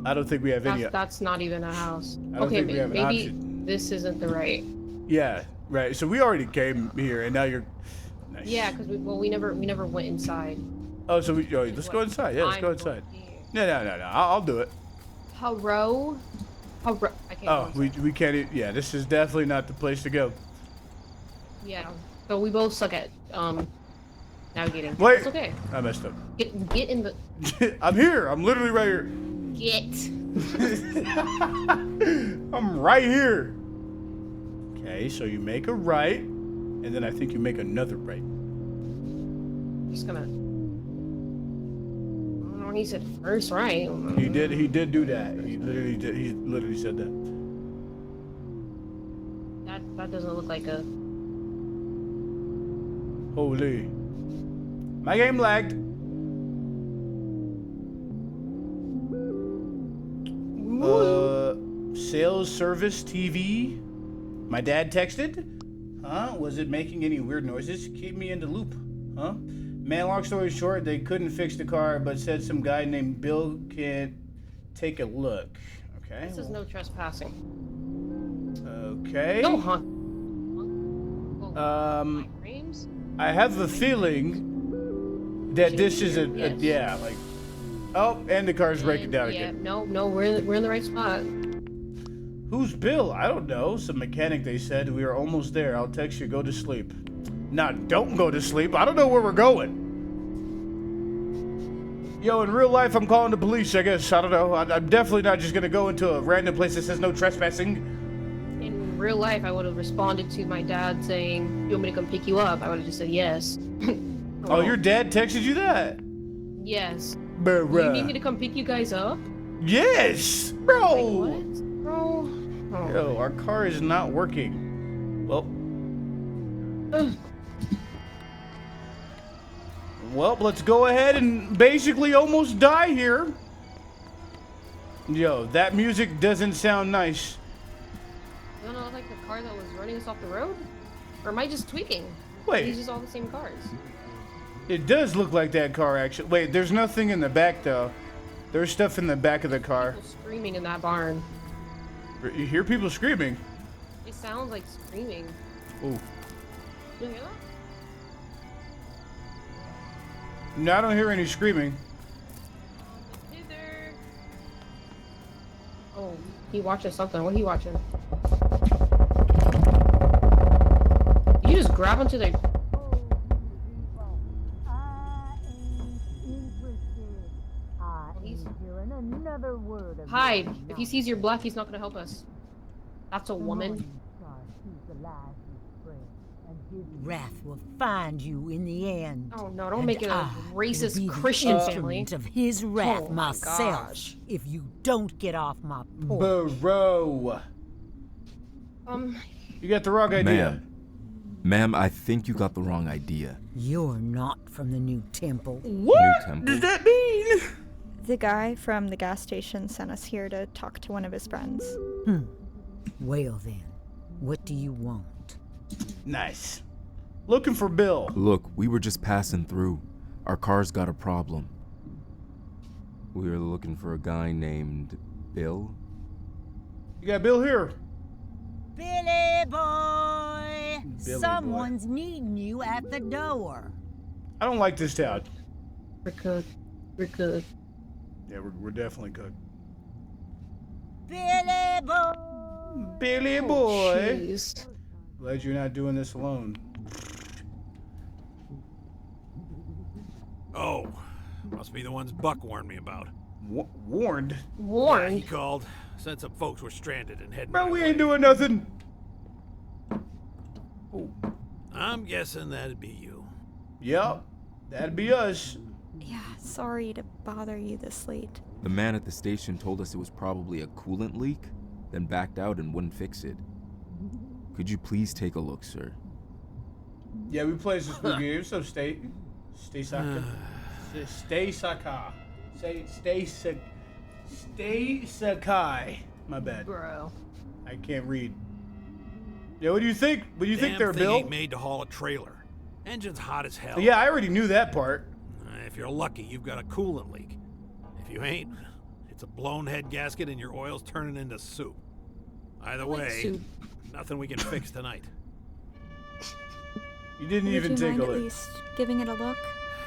I don't think we have any. That's not even a house. I don't Okay, think we have an maybe option. this isn't the right. Yeah. Right. So we already came here, and now you're. Nice. Yeah, because we never let's inside. Oh, so let's go inside. Yeah, let's go inside. No. I'll do it. Hello. I can't. Oh, go inside. we can't. Yeah, this is definitely not the place to go. Yeah. So we both suck at navigating. Wait. It's okay. I messed up. Get in the I'm here. I'm literally right here. get. I'm right here. Okay, so you make a right, and then I think you make another right. Just gonna. I don't know. He said first right. He did do that. He literally said that. That doesn't look like a. Holy. My game lagged. Sales service TV. My dad texted. Huh? Was it making any weird noises? Keep me in the loop. Huh? Man, long story short, they couldn't fix the car, but said some guy named Bill can take a look. Okay. This is no trespassing. Okay. No hunt. Frames? I have a feeling that this is a Yes. yeah, like. Oh, and the car's breaking down Yeah, again. no, we're in the right spot. Who's Bill? I don't know. Some mechanic, they said. We are almost there. I'll text you. Go to sleep. Nah, don't go to sleep. I don't know where we're going. Yo, in real life, I'm calling the police, I guess. I don't know. I'm definitely not just gonna go into a random place that says no trespassing. In real life, I would have responded to my dad saying, "You want me to come pick you up?" I would have just said yes. Oh, your dad texted you that? Yes. Bruh. You need me to come pick you guys up? Yes, bro. Like what, bro? Oh. Yo, our car is not working. Well. Ugh. Well, let's go ahead and basically almost die here. Yo, that music doesn't sound nice. You don't look like the car that was running us off the road? Or am I just tweaking? Wait. These just all the same cars. It does look like that car, actually. Wait, there's nothing in the back, though. There's stuff in the back of the car. People screaming in that barn. You hear people screaming. It sounds like screaming. Ooh. You hear that? No, I don't hear any screaming. Hither. Oh, he watching something. What are you watching? You just grab onto the. Hide. If he sees you're black, he's not gonna help us. That's a woman. Wrath will find you in the end. Oh no, don't And make it a I will racist be the Christian family. instrument of his wrath Oh my myself. gosh. If you don't get off my porch. Bro. You got the wrong idea. Ma'am, I think you got the wrong idea. You're not from the new temple. New temple? Does that mean? The guy from the gas station sent us here to talk to one of his friends. Well then, what do you want? Nice. Looking for Bill. Look, we were just passing through. Our car's got a problem. We were looking for a guy named Bill. You got Bill here. Billy boy! Billy Someone's needing you at the door. I don't like this town. We're cooked. We're cooked. Yeah, we're definitely cooked. Billy boy! Billy boy. Jeez. Glad you're not doing this alone. Oh, must be the ones Buck warned me about. Warned? Yeah, he Warned. called. Said some folks were stranded and heading. Bro, my we way. ain't doing nothing. Oh, I'm guessing that'd be you. yep. That'd be us. Yeah, sorry to bother you this late. The man at the station told us it was probably a coolant leak, then backed out and wouldn't fix it. Could you please take a look, sir? Yeah, we play some spooky games, so stay Saka. Stay Sakai. Stay Sakai. My bad. Bro. I can't read. Yeah, what do you think? What do you think Damn there, thing Bill? ain't made to haul a trailer. Engine's hot as hell. Yeah, I already knew that part. If you're lucky, you've got a coolant leak. If you ain't, it's a blown head gasket and your oil's turning into soup. Either way, soup. nothing we can fix tonight. You didn't Would even you take mind a at look. least giving it a look?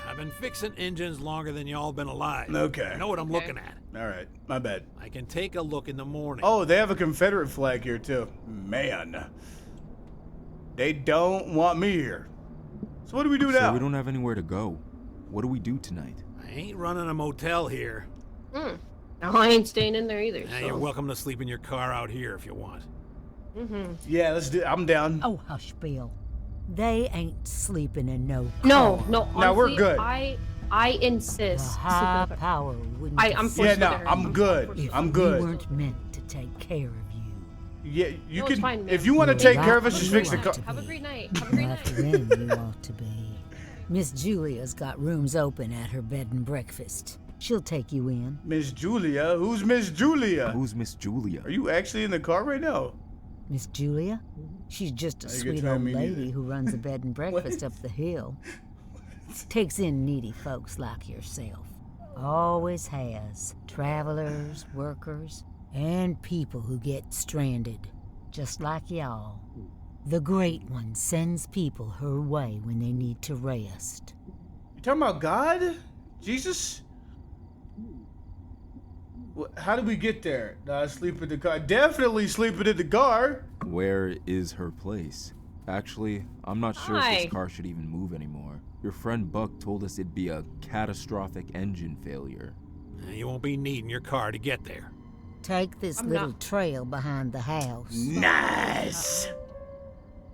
I've been fixing engines longer than y'all been alive. Okay. I know what I'm looking at. All right, my bad. I can take a look in the morning. Oh, they have a Confederate flag here too. Man, they don't want me here. So what do we do Sir, now? we don't have anywhere to go. What do we do tonight? I ain't running a motel here. No, I ain't staying in there either. Now So. you're welcome to sleep in your car out here if you want. Yeah, let's do. I'm down. Oh, hush, Bill. They ain't sleeping in no No, car. no. Now we're honestly, good. I The insist. high sleep with her. power wouldn't I'm consent forced Yeah, with no, her. I'm good. forced if with I'm we good. weren't meant to take care of you. Yeah, you No, can. it's fine, If man. you want to You're take care of us, right. just fix the You're car. right. Have a great night. Have a great Not night. when you ought to be. Miss Julia's got rooms open at her bed and breakfast. She'll take you in. Miss Julia, who's Miss Julia? Who's Miss Julia? Are you actually in the car right now? Miss Julia? She's just a Now you sweet can try old me lady neither. who runs a bed and breakfast up the hill. Takes in needy folks like yourself. Always has. Travelers, workers, and people who get stranded. Just like y'all. The Great One sends people her way when they need to rest. You talking about God? Jesus? How did we get there? Sleep in the car. Definitely sleeping in the car. Where is her place? Actually, I'm not sure if Hi. this car should even move anymore. Your friend Buck told us it'd be a catastrophic engine failure. You won't be needing your car to get there. Take this I'm little not- trail behind the house. Nice.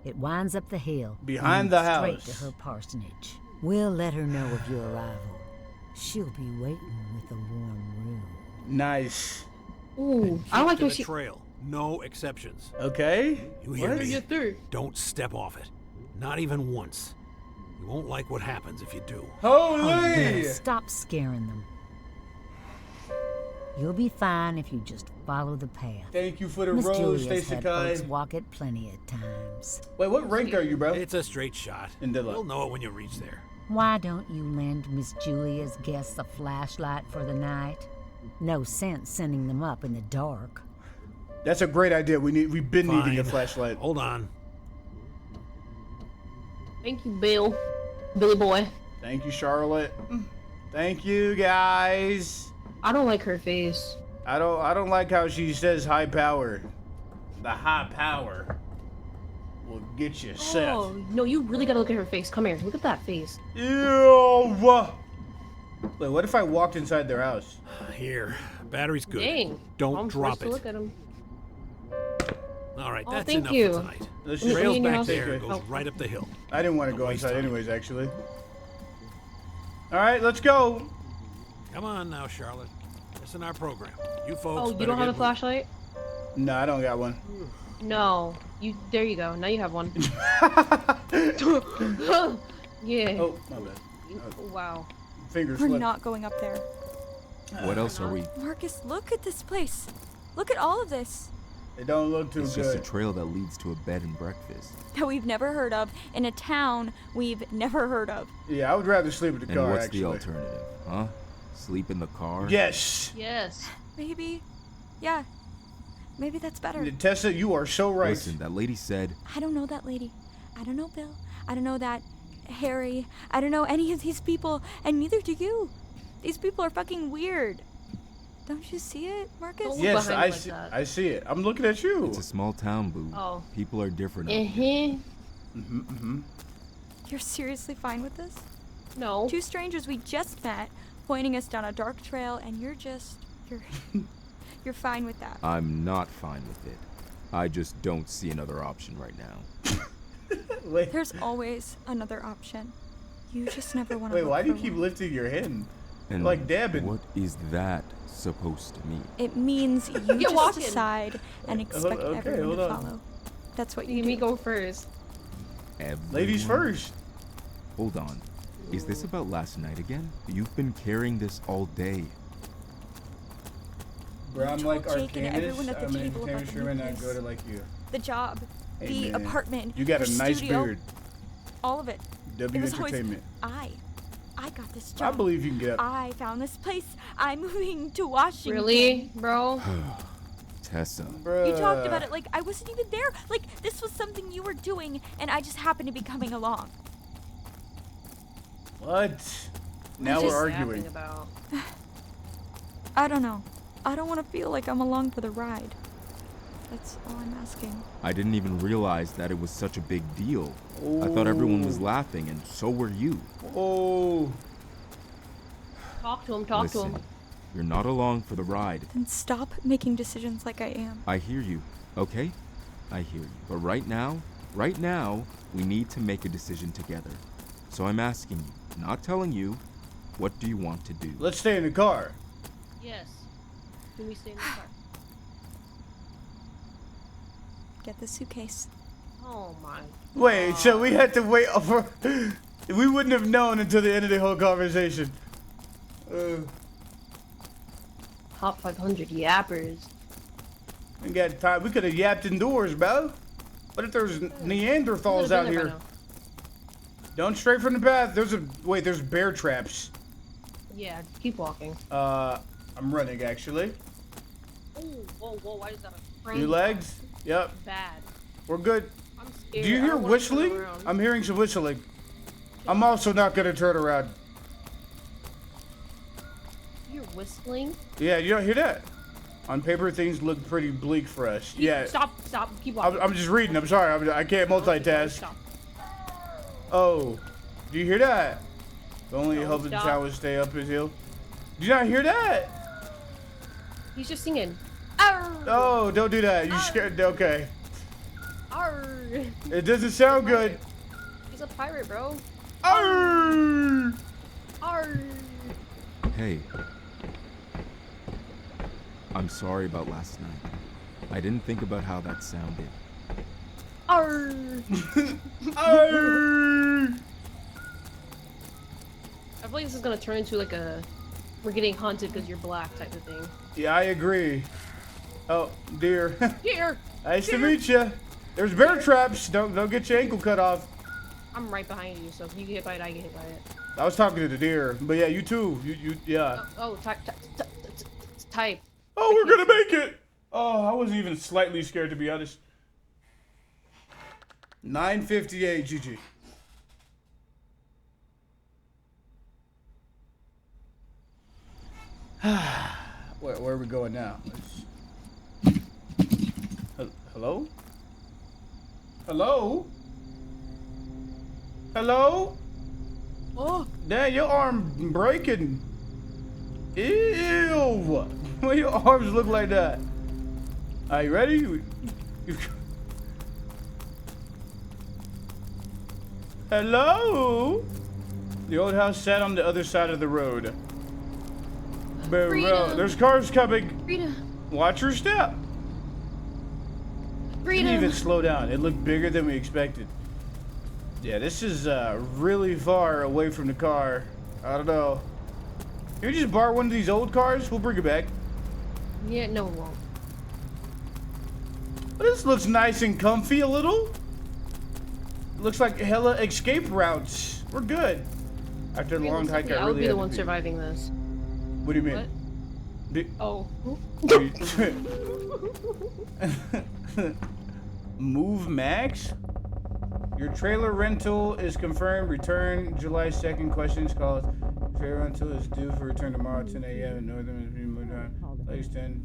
It winds up the hill. Behind and the Straight house. to her parsonage. We'll let her know of your arrival. She'll be waiting with a warm room. Nice. Ooh, I don't like to when the she. trail. No exceptions. Okay. You hear What? me? Get through. Don't step off it. Not even once. You won't like what happens if you do. Oh, Holy! Bill, stop scaring them. You'll be fine if you just follow the path. Thank you for the Miss rose, Julia's Stacey had Kai. folks walk it plenty of times. Wait, what rank are you, bro? It's a straight shot. In the You'll know it when you reach there. Why don't you lend Miss Julia's guests a flashlight for the night? No sense sending them up in the dark. That's a great idea. We've been needing a Fine. flashlight. Hold on. Thank you, Bill. Billy boy. Thank you, Charlotte. Thank you, guys. I don't like her face. I don't like how she says high power. The high power will get you set. Oh no, you really gotta look at her face. Come here, look at that face. Ew. Wait, what if I walked inside their house? Here. Battery's good. Dang. Don't I'm drop forced to it. look at him. All right, Oh, that's thank enough you. for tonight. Let's Let me Trail's in your back house. there and Take goes it. right up the hill. I didn't want to Don't go waste inside time. anyways, actually. All right, let's go. Come on now, Charlotte. It's in our program. You folks Oh, you better don't have get a flashlight? No, I don't got one. No. There you go. Now you have one. Yeah. Oh, my bad. Wow. Fingers We're slipped. not going up there. What else are we? Marcus, look at this place. Look at all of this It don't look too It's just a good. trail that leads to a bed and breakfast. that we've never heard of in a town we've never heard of. Yeah, I would rather sleep in the And car, what's actually. the alternative, huh? Sleep in the car? Yes. Yes. Maybe. Yeah. Maybe that's better. Tessa, you are so right. Listen, that lady said, I don't know that lady. I don't know Bill. I don't know that Harry. I don't know any of these people, and neither do you. These people are fucking weird. Don't you see it, Marcus? Don't- Yes, behind I like see. that. I see it. I'm looking at you. it's a small town, boo. Oh. People are different. out here. You're seriously fine with this? No. Two strangers we just met, pointing us down a dark trail, and you're you're fine with that. I'm not fine with it. I just don't see another option right now. Wait, There's always another option. You just never want to. wait. Why do you keep lifting your hand? And Like dabbing. what is that supposed to mean? It means you just walking. decide and expect okay, everyone hold to on. follow. That's what you You do. me go first. Ladies Everyone? first. Hold on. Is this about last night again? You've been carrying this all day. Bro, I'm told like Jake and everyone Arcanist. at the I'm an table about entertainment the streamer and I nucleus. go to like you. The job, Hey, the man, apartment, You got the a nice studio, beard. all of it. W It was always Entertainment. I got this I job. believe you can get up. I found this place. I'm moving to Washington. Really, bro? Tessa. You talked about Bruh. it like I wasn't even there. Like this was something you were doing, and I just happened to be coming along. What? Now What we're is arguing. yapping about? I don't know. I don't want to feel like I'm along for the ride. That's all I'm asking. I didn't even realize that it was such a big deal. I thought everyone was laughing, and so were you. Oh. Talk to him. Talk to Listen, him. you're not along for the ride. Then stop making decisions like I am. I hear you, okay? I hear you. But right now, we need to make a decision together. So I'm asking you, not telling you, what do you want to do? Let's stay in the car. Yes. Can we stay in the car? Get the suitcase. Oh my. Wait, so we had to wait for. We wouldn't have known until the end of the whole conversation. Top 500 yappers. We got time. We could have yapped indoors, bro. What if there's Neanderthals Could've out been there by here? now. Don't stray from the path. There's bear traps. Yeah, keep walking. I'm running actually. Oh, whoa, why is that a New legs? Yep, Bad. we're good. I'm scared. Do you I hear don't wanna turn whistling? around. I'm hearing some whistling. I'm also not gonna turn around. You're whistling? Yeah, you don't hear that? On paper, things look pretty bleak for us. Yeah, Stop, keep walking. I'm just reading. I'm sorry. I can't multitask. Stop. Oh, do you hear that? The only Don't hope of the stop. tower stay up his hill. Do you not hear that? He's just singing. Arr! Oh, don't do that. You scared? Okay. Arr! It doesn't sound good. He's a pirate, bro. Arr! Arr! Hey. I'm sorry about last night. I didn't think about how that sounded. Arr! Arr! I feel like this is gonna turn into like a we're getting haunted because you're black type of thing. Yeah, I agree. Oh, dear. Here! Nice to meet you. There's bear traps. Don't get your ankle cut off. I'm right behind you, so if you get hit by it, I get hit by it. I was talking to the deer, but yeah, you too. Yeah. Type. Oh, we're gonna make it. Oh, I wasn't even slightly scared to be honest. 9:58, GG. Where are we going now? Hello? Hello? Hello? Oh! Dang, your arm breaking. Ew! Why your arms look like that? Are you ready? Hello? The old house sat on the other side of the road. Bro, Freedom. there's cars coming. Rita. Watch your step. Rita. Didn't even slow down. It looked bigger than we expected. Yeah, this is really far away from the car. I don't know. Can we just borrow one of these old cars? We'll bring it back. Yeah, no, it won't. This looks nice and comfy a little. Looks like hella escape routes. We're good. After a long hike, I I would really be the had to one pee. surviving this. What do you mean? What? Oh. Move Max? Your trailer rental is confirmed. Return July 2nd. Questions called. Trailer rental is due for return tomorrow at 10 a.m. Northern. Place 10.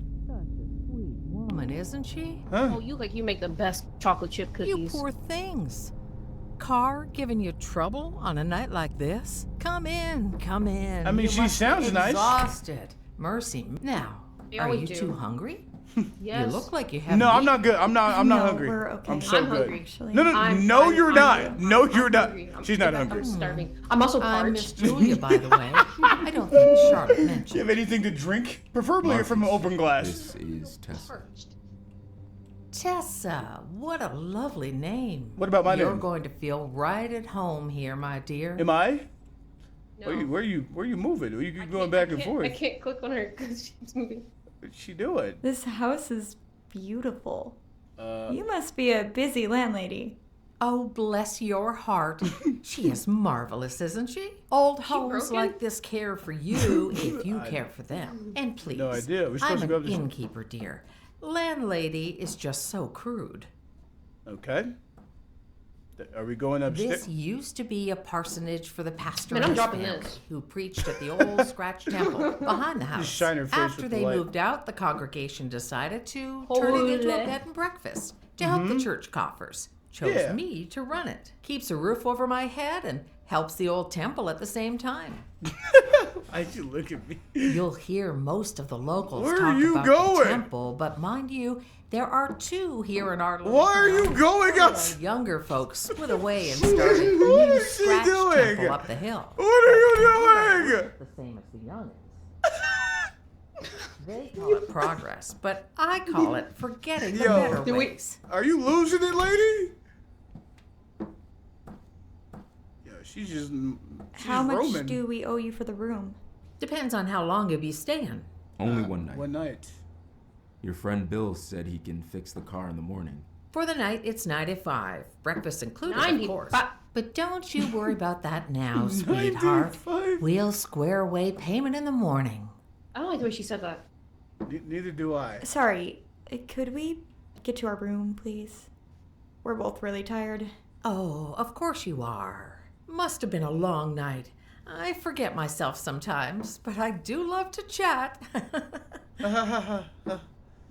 Woman, isn't she? Huh? Oh, you make the best chocolate chip You cookies. poor things. Car giving you trouble on a night like this? Come in, come in. I mean, You she must be sounds nice. Exhausted. Mercy. Now, They are you always do. too hungry? Yes. You look like you haven't No, I'm eaten. not good. I'm not No, hungry. we're okay. I'm so I'm good. hungry. Actually. No, I'm you're not. hungry. No, I'm you're not. hungry. She's not hungry. I'm starving. I'm also Miss parched. Julia, by the way. I don't think Charlotte Do you mentioned. have anything to drink? Preferably from an Marcus, open glass. This is Tessa. Parched. Tessa, what a lovely name. What about my You're name? going to feel right at home here, my dear. Am I? No. Where you moving? You I going can't- back I and can't- forth? I can't click on her because she's moving. What's she doing? This house is beautiful. Uh, You must be a busy landlady. Oh, bless your heart. She is marvelous, isn't she? Old homes broken? like this care for you if you care for them. And please, No idea. We're supposed I'm to go an up this- innkeeper, dear. Landlady is just so crude. okay. Are we going upstairs? This used to be a parsonage for the pastor Man, and I'm his dropping family, this. who preached at the old scratch temple behind the house. shine her face After with the they light. moved out, the congregation decided to turn it into a Holy. bed and breakfast to help the church coffers. Chose Mm-hmm. Yeah. me to run it. Keeps a roof over my head and helps the old temple at the same time. Why'd you look at me? You'll hear most of the locals Where are talk you about going? the temple, but mind you, there are two here in our little Why are you town. going The us? younger folks split away and started a What new is she scratch doing? temple up the hill. What are you doing? The same as the youngins. They call it progress, but I call it forgetting the Yo. better Do we- ways. Are you losing it, lady? Yeah, she's How much roaming. do we owe you for the room? Depends on how long you'll be staying. Only one night. One night. Your friend Bill said he can fix the car in the morning. For the night, it's 95. Breakfast included, of 90. course. But But don't you worry about that now, sweetheart. 95? We'll square away payment in the morning. I don't like the way she said that. Neither do I. Sorry, could we get to our room, please? We're both really tired. Oh, of course you are. Must have been a long night. I forget myself sometimes, but I do love to chat.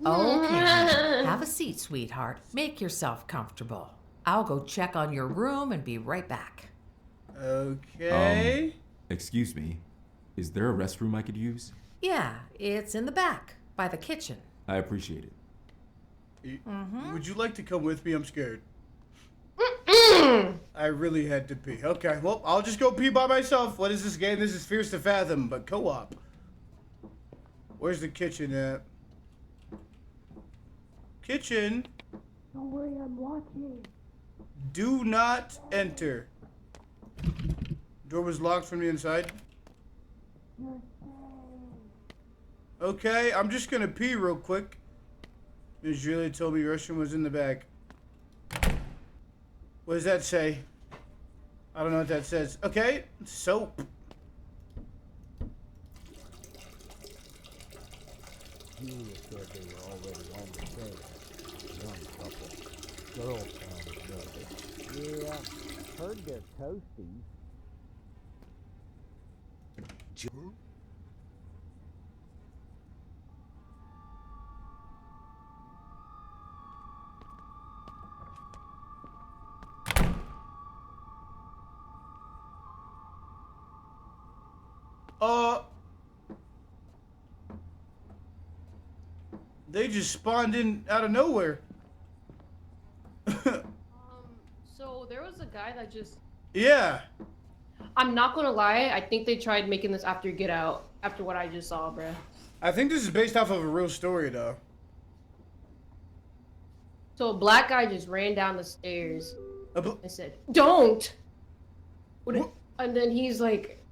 Okay, have a seat, sweetheart. Make yourself comfortable. I'll go check on your room and be right back. Okay. Excuse me. Is there a restroom I could use? Yeah, it's in the back, by the kitchen. I appreciate it. Would you like to come with me? I'm scared. I really had to pee. Okay, well, I'll just go pee by myself. What is this game? This is Fierce to Fathom, but co-op. Where's the kitchen at? Kitchen. Don't worry, I'm watching. Do not enter. Door was locked from the inside. Okay, I'm just gonna pee real quick. Ms. Julia told me restroom was in the back. What does that say? I don't know what that says. Okay, soap. Julia said they were already on the train. Young couple. Girl found nothing. Yeah, heard they're toasties. They just spawned in out of nowhere. So there was a guy that just Yeah. I'm not gonna lie. I think they tried making this after Get Out. After what I just saw, bruh. I think this is based off of a real story, though. So a black guy just ran down the stairs A and said, "Don't." And then he's like,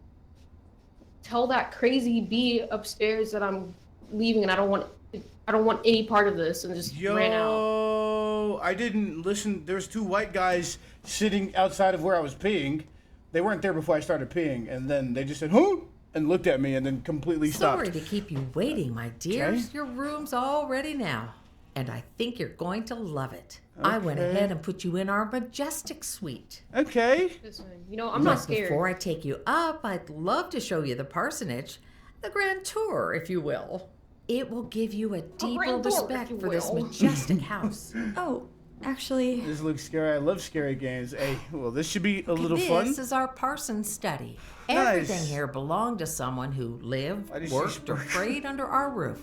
"Tell that crazy bee upstairs that I'm leaving, and I don't want any part of this," and just ran out. Yo, I didn't listen. There's two white guys sitting outside of where I was peeing. They weren't there before I started peeing, and then they just said, "Huh?" and looked at me, and then completely stopped. Sorry to keep you waiting, my dears. Okay. Your room's all ready now, and I think you're going to love it. I went ahead and put you in our majestic suite. Okay. Listen, I'm not scared. Before I take you up, I'd love to show you the parsonage, the grand tour, if you will. It will give you a deeper grand tour, respect if you for this will. majestic house. Oh, actually, This looks scary. I love scary games. Hey, well, this should be a little fun. This is our Parsons study. Nice. Everything here belonged to someone who lived, Why did she worked, or spark- prayed under our roof.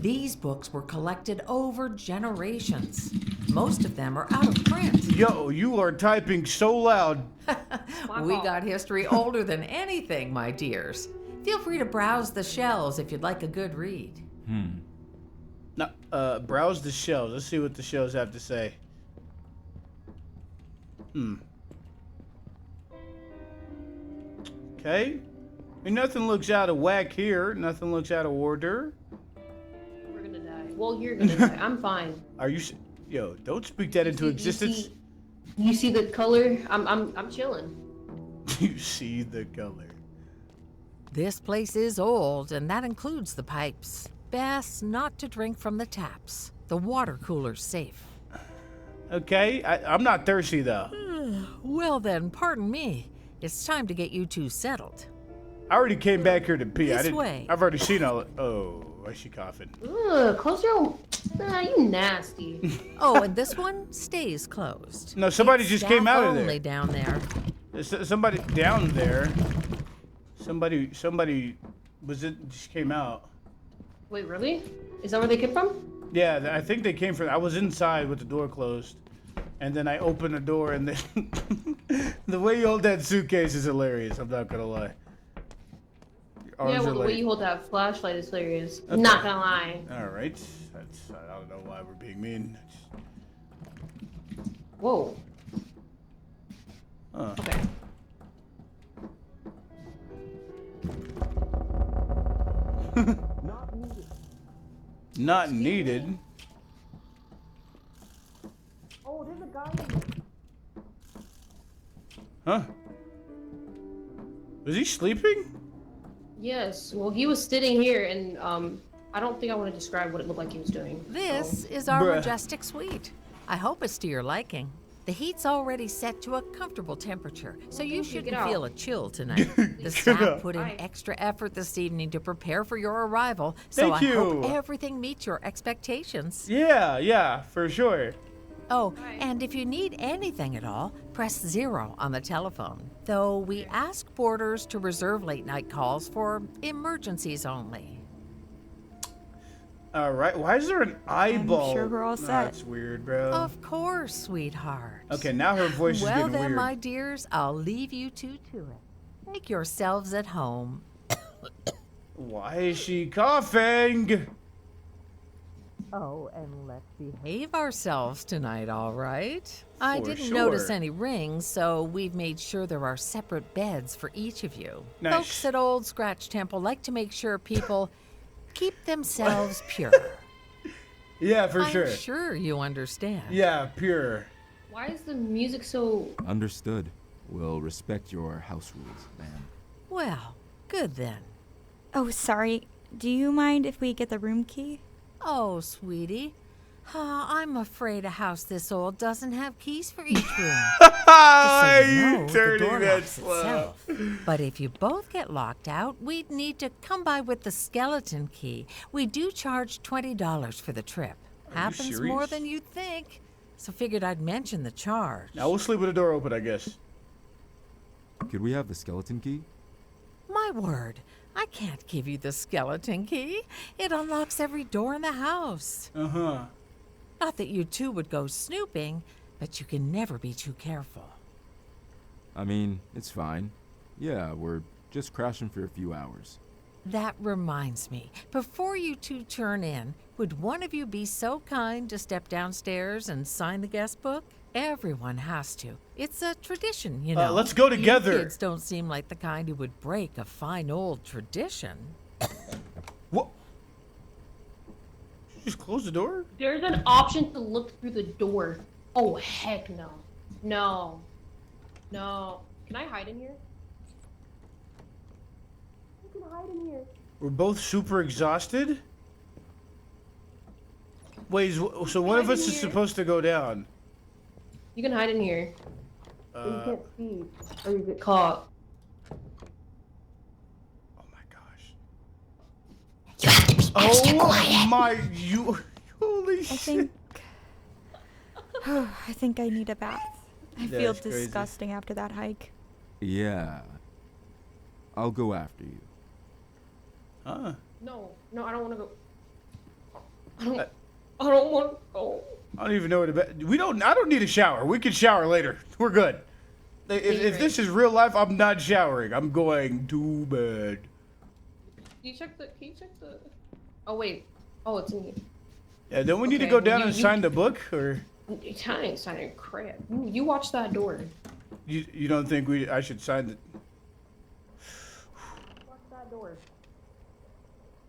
These books were collected over generations. Most of them are out of print. Yo, you are typing so loud. We got history older than anything, my dears. Feel free to browse the shelves if you'd like a good read. Now, browse the shelves. Let's see what the shelves have to say. Okay. I mean, nothing looks out of whack here. Nothing looks out of order. We're gonna die. Well, you're gonna die. I'm fine. Are you? Yo, don't speak that into existence. You see the color? I'm chilling. You see the color. This place is old, and that includes the pipes. Best not to drink from the taps. The water cooler's safe. Okay, I'm not thirsty though. Well then, pardon me. It's time to get you two settled. I already came back here to pee. I This didn't. way. I've already seen all. Oh, why is she coughing? Ugh, close your. Nah, you nasty. Oh, and this one stays closed. No, somebody It's just came staff out of only there. down there. Somebody down there. Somebody was it? Just came out. Wait, really? Is that where they came from? Yeah, I think they came from. I was inside with the door closed, and then I opened the door, and then the way you hold that suitcase is hilarious. I'm not gonna lie. Your arms Yeah, are well, the way like- you hold that flashlight is hilarious. Okay. Not gonna lie. All right, I don't know why we're being mean. Whoa. Huh. Okay. Not needed. Oh, there's a guy. Huh? Was he sleeping? Yes. Well, he was sitting here, and I don't think I want to describe what it looked like he was doing. This is our Bruh. majestic suite. I hope it's to your liking. The heat's already set to a comfortable temperature, so you shouldn't Get out. feel a chill tonight. The out. staff put in Bye. extra effort this evening to prepare for your arrival, so Thank I hope you. everything meets your expectations. Yeah, for sure. Oh, and if you need anything at all, press 0 on the telephone. Though we ask boarders to reserve late night calls for emergencies only. All right. Why is there an eyeball? sure we're all set. That's weird, bro. Of course, sweetheart. Okay, now her voice is Well getting then, weird. my dears, I'll leave you two to it. Make yourselves at home. Why is she coughing? Oh, and let's behave ourselves tonight, all right? I For didn't notice sure. any rings, so we've made sure there are separate beds for each of you. Nice. Folks at Old Scratch Temple like to make sure people keep themselves pure. Yeah, for I'm sure. sure you understand. Yeah, pure. Why is the music so? Understood. We'll respect your house rules, ma'am. Well, good then. oh, sorry. Do you mind if we get the room key? Oh, sweetie. I'm afraid a house this old doesn't have keys for each room. Why So are you you know, the turning door that locks slow? itself. But if you both get locked out, we'd need to come by with the skeleton key. We do charge $20 for the trip. you Happens more serious? than you'd think. So figured I'd mention the charge. Now we'll sleep with the door open, I guess. Could we have the skeleton key? My word, I can't give you the skeleton key. It unlocks every door in the house. Uh-huh. Not that you two would go snooping, but you can never be too careful. I mean, it's fine. Yeah, we're just crashing for a few hours. That reminds me, before you two turn in, would one of you be so kind to step downstairs and sign the guest book? Everyone has to. It's a tradition, you know. Let's go together. You kids don't seem like the kind who would break a fine old tradition. What? Did you just close the door? There's an option to look through the door. Oh, heck no. No. No. Can I hide in here? You can hide in here. We're both super exhausted? Wait, so one of us is supposed to go down? You can hide in here. You can't see, or you get caught. Oh my gosh. Oh my, holy shit. I think I need a bath. I feel That's crazy. disgusting after that hike. Yeah. I'll go after you. Huh? No, I don't want to go. I don't want to go. I don't even know where to I don't need a shower. We can shower later. We're good. If this is real life, I'm not showering. I'm going to bed. Can you check the? Oh wait. Oh, it's in here. Yeah, don't we need to go down and sign the book, or? I ain't signing crap. You watch that door. You don't think I should sign the? Watch that door.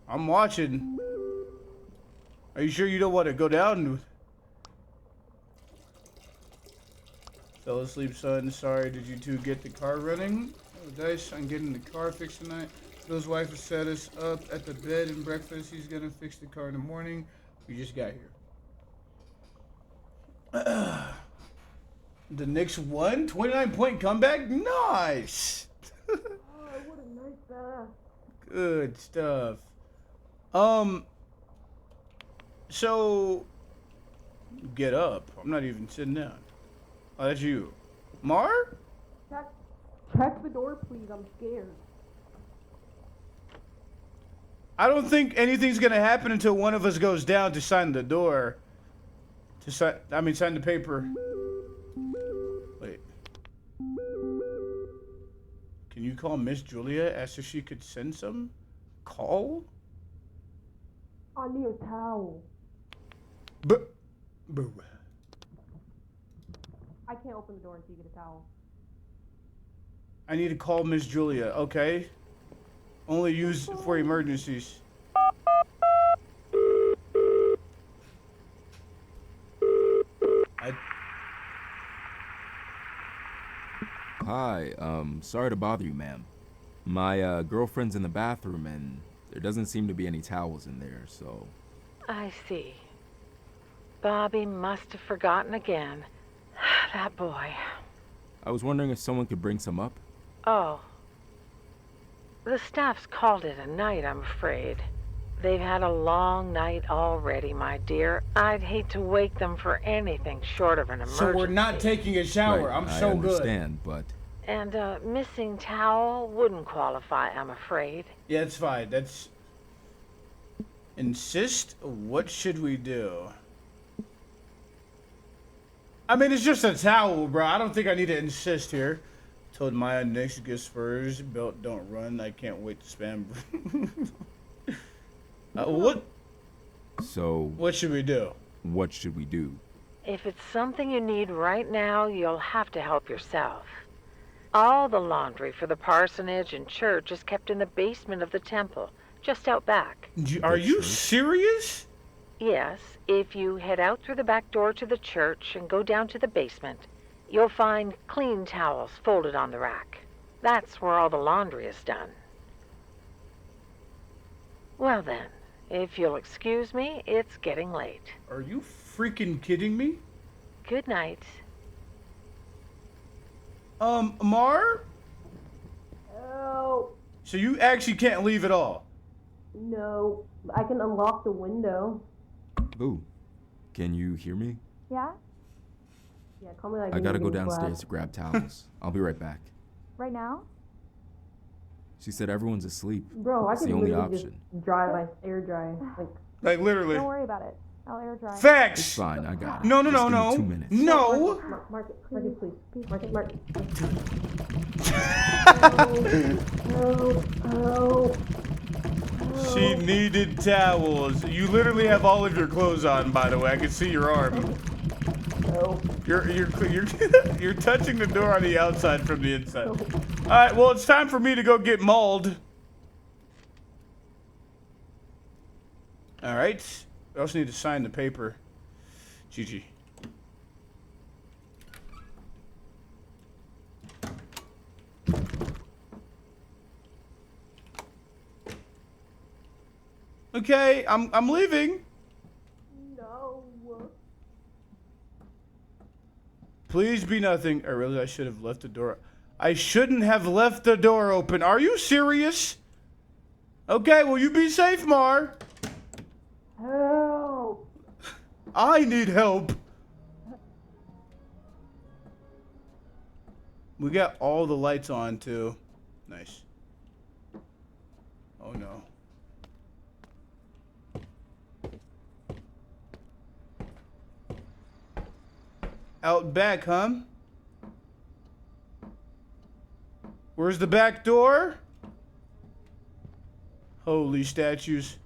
I'm watching. Are you sure you don't want to go down? Fell asleep, son. Sorry, did you two get the car running? Oh, Dice, I'm getting the car fixed tonight. Bill's wife has set us up at the bed and breakfast. He's gonna fix the car in the morning. We just got here. The Knicks won? 29-point comeback? Nice! Oh, what a nice bath. Good stuff. So, get up. I'm not even sitting down. Oh, that's you. Mar? Check the door, please. I'm scared. I don't think anything's gonna happen until one of us goes down to sign the door. Sign the paper. Wait. Can you call Miss Julia? Ask if she could send some? Call? I need a towel. I can't open the door until you get a towel. I need to call Miss Julia, okay? Only use for emergencies. Hi, sorry to bother you, ma'am. My girlfriend's in the bathroom and there doesn't seem to be any towels in there, so... I see. Bobby must have forgotten again. That boy. I was wondering if someone could bring some up? Oh. The staff's called it a night, I'm afraid. They've had a long night already, my dear. I'd hate to wake them for anything short of an emergency. So we're not taking a shower. Right, I'm I so understand, but... And a missing towel wouldn't qualify, I'm afraid. Yeah, it's fine. That's... Insist? What should we do? I mean, it's just a towel, bro. I don't think I need to insist here. Told Maya Knicks get Spurs. Belt don't run. I can't wait to spam. What? So... What should we do? What should we do? If it's something you need right now, you'll have to help yourself. All the laundry for the parsonage and church is kept in the basement of the temple, just out back. Are you serious? Yes, if you head out through the back door to the church and go down to the basement, you'll find clean towels folded on the rack. That's where all the laundry is done. Well then, if you'll excuse me, it's getting late. Are you freaking kidding me? Good night. Mar? Oh. So you actually can't leave at all? No. I can unlock the window. Ooh, can you hear me? Yeah? Yeah, call me like I gotta go getting downstairs black. to grab towels. I'll be right back. Right now? She said everyone's asleep. Bro, I It's can the only literally option. just dry my air dry. Like literally. Don't worry about it. I'll air dry. Facts. It's fine, I got it. No, Just give me 2 minutes. No. Marcus, please. Marcus. She needed towels. You literally have all of your clothes on, by the way. I can see your arm. You're you're touching the door on the outside from the inside. All right, well, it's time for me to go get mauled. All right. I also need to sign the paper. GG. Okay, I'm leaving. No. Please be nothing. I realize I should have left the door. I shouldn't have left the door open. Are you serious? Okay, well, you be safe, Mar. Help. I need help. We got all the lights on, too. Nice. Oh, no. Out back, huh? Where's the back door? Holy statues.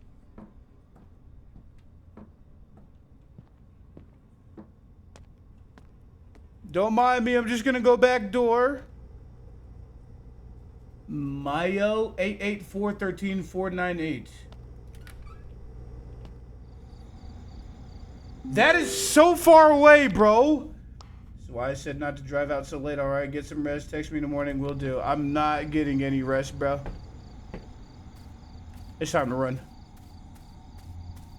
Don't mind me, I'm just gonna go back door. Mayo 884-13498. That is so far away, bro. That's why I said not to drive out so late. All right, get some rest. Text me in the morning. Will do. I'm not getting any rest, bro. It's time to run.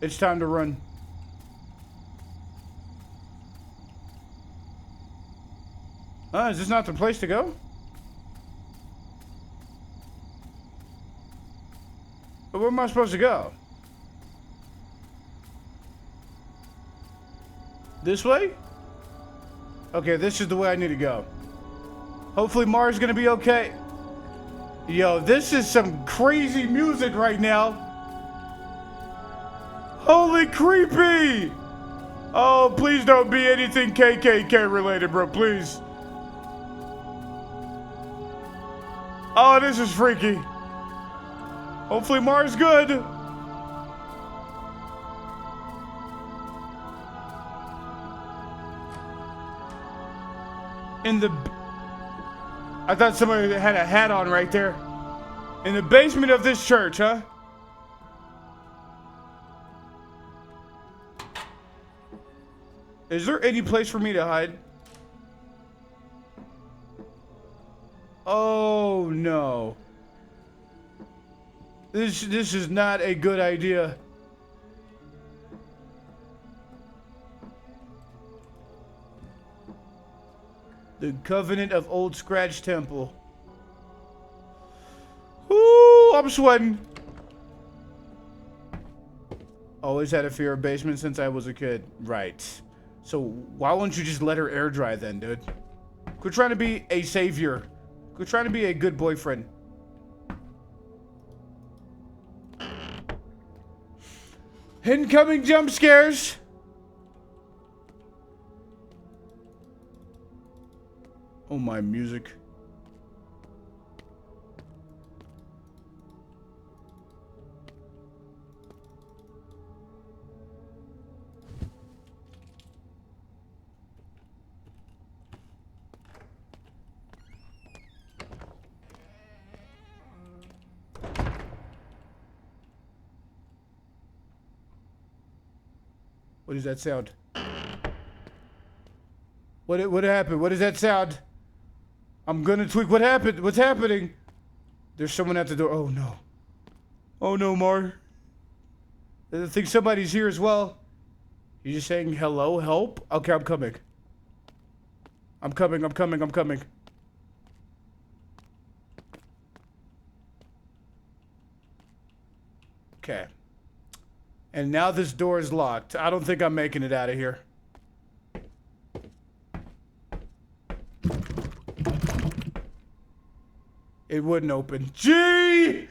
It's time to run. Is this not the place to go? But where am I supposed to go? This way? Okay, this is the way I need to go. Hopefully Mars gonna be okay. Yo, this is some crazy music right now. Holy creepy! Oh, please don't be anything KKK related, bro, please. Oh, this is freaky. Hopefully Mars good. I thought somebody had a hat on right there. In the basement of this church, huh? Is there any place for me to hide? Oh no. This is not a good idea. The Covenant of Old Scratch Temple. Ooh, I'm sweating. Always had a fear of basement since I was a kid. Right. So why won't you just let her air dry then, dude? Quit trying to be a savior. Quit trying to be a good boyfriend. Incoming jump scares. Oh, my music. What is that sound? What happened? What is that sound? I'm gonna tweak. What happened? What's happening? There's someone at the door. Oh no. Oh no, Mar. I think somebody's here as well. You just saying hello, help? Okay, I'm coming. I'm coming. Okay. And now this door is locked. I don't think I'm making it out of here. It wouldn't open. G!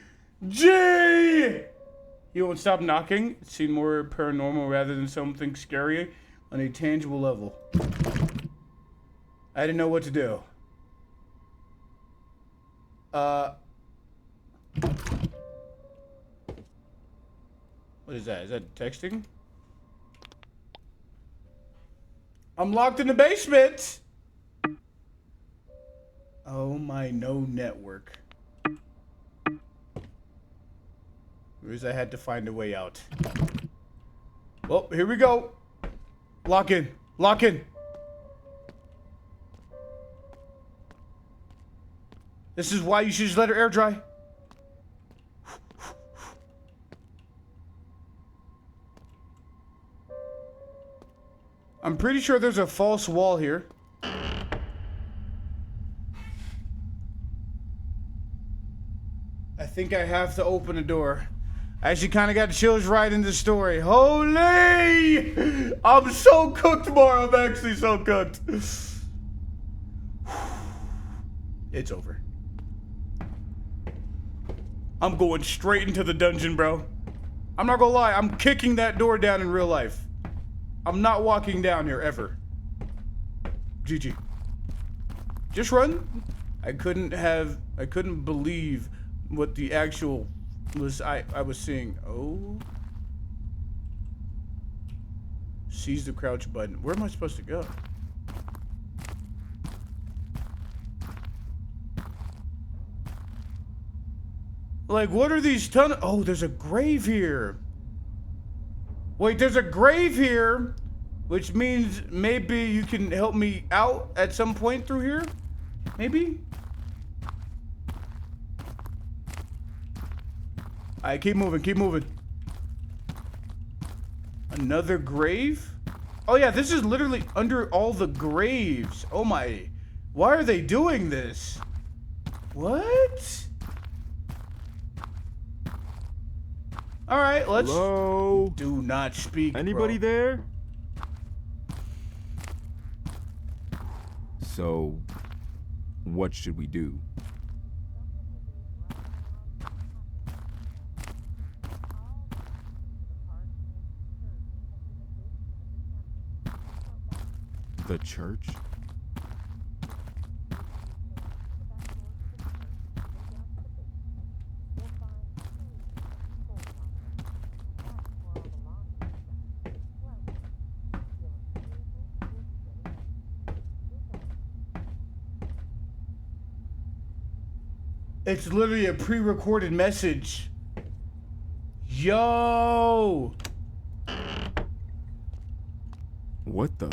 He won't stop knocking. It seemed more paranormal rather than something scary on a tangible level. I didn't know what to do. What is that? Is that texting? I'm locked in the basement! Oh my, no network. Whereas I had to find a way out. Well, here we go. Lock in. Lock in. This is why you should just let her air dry. I'm pretty sure there's a false wall here. I think I have to open the door. I actually kind of got chills right in the story. Holy! I'm so cooked tomorrow. I'm actually so cooked. It's over. I'm going straight into the dungeon, bro. I'm not gonna lie. I'm kicking that door down in real life. I'm not walking down here ever. GG. Just run. I couldn't believe what the actual was I was seeing. Oh. Seize the crouch button. Where am I supposed to go? Like, what are these oh, there's a grave here. Wait, there's a grave here, which means maybe you can help me out at some point through here? Maybe? Alright, keep moving, keep moving. Another grave? Oh yeah, this is literally under all the graves. Oh my. Why are they doing this? What? Alright, let's... Hello? Do not speak, Anybody bro. there? So, what should we do? The church? It's literally a pre-recorded message. Yo! What the?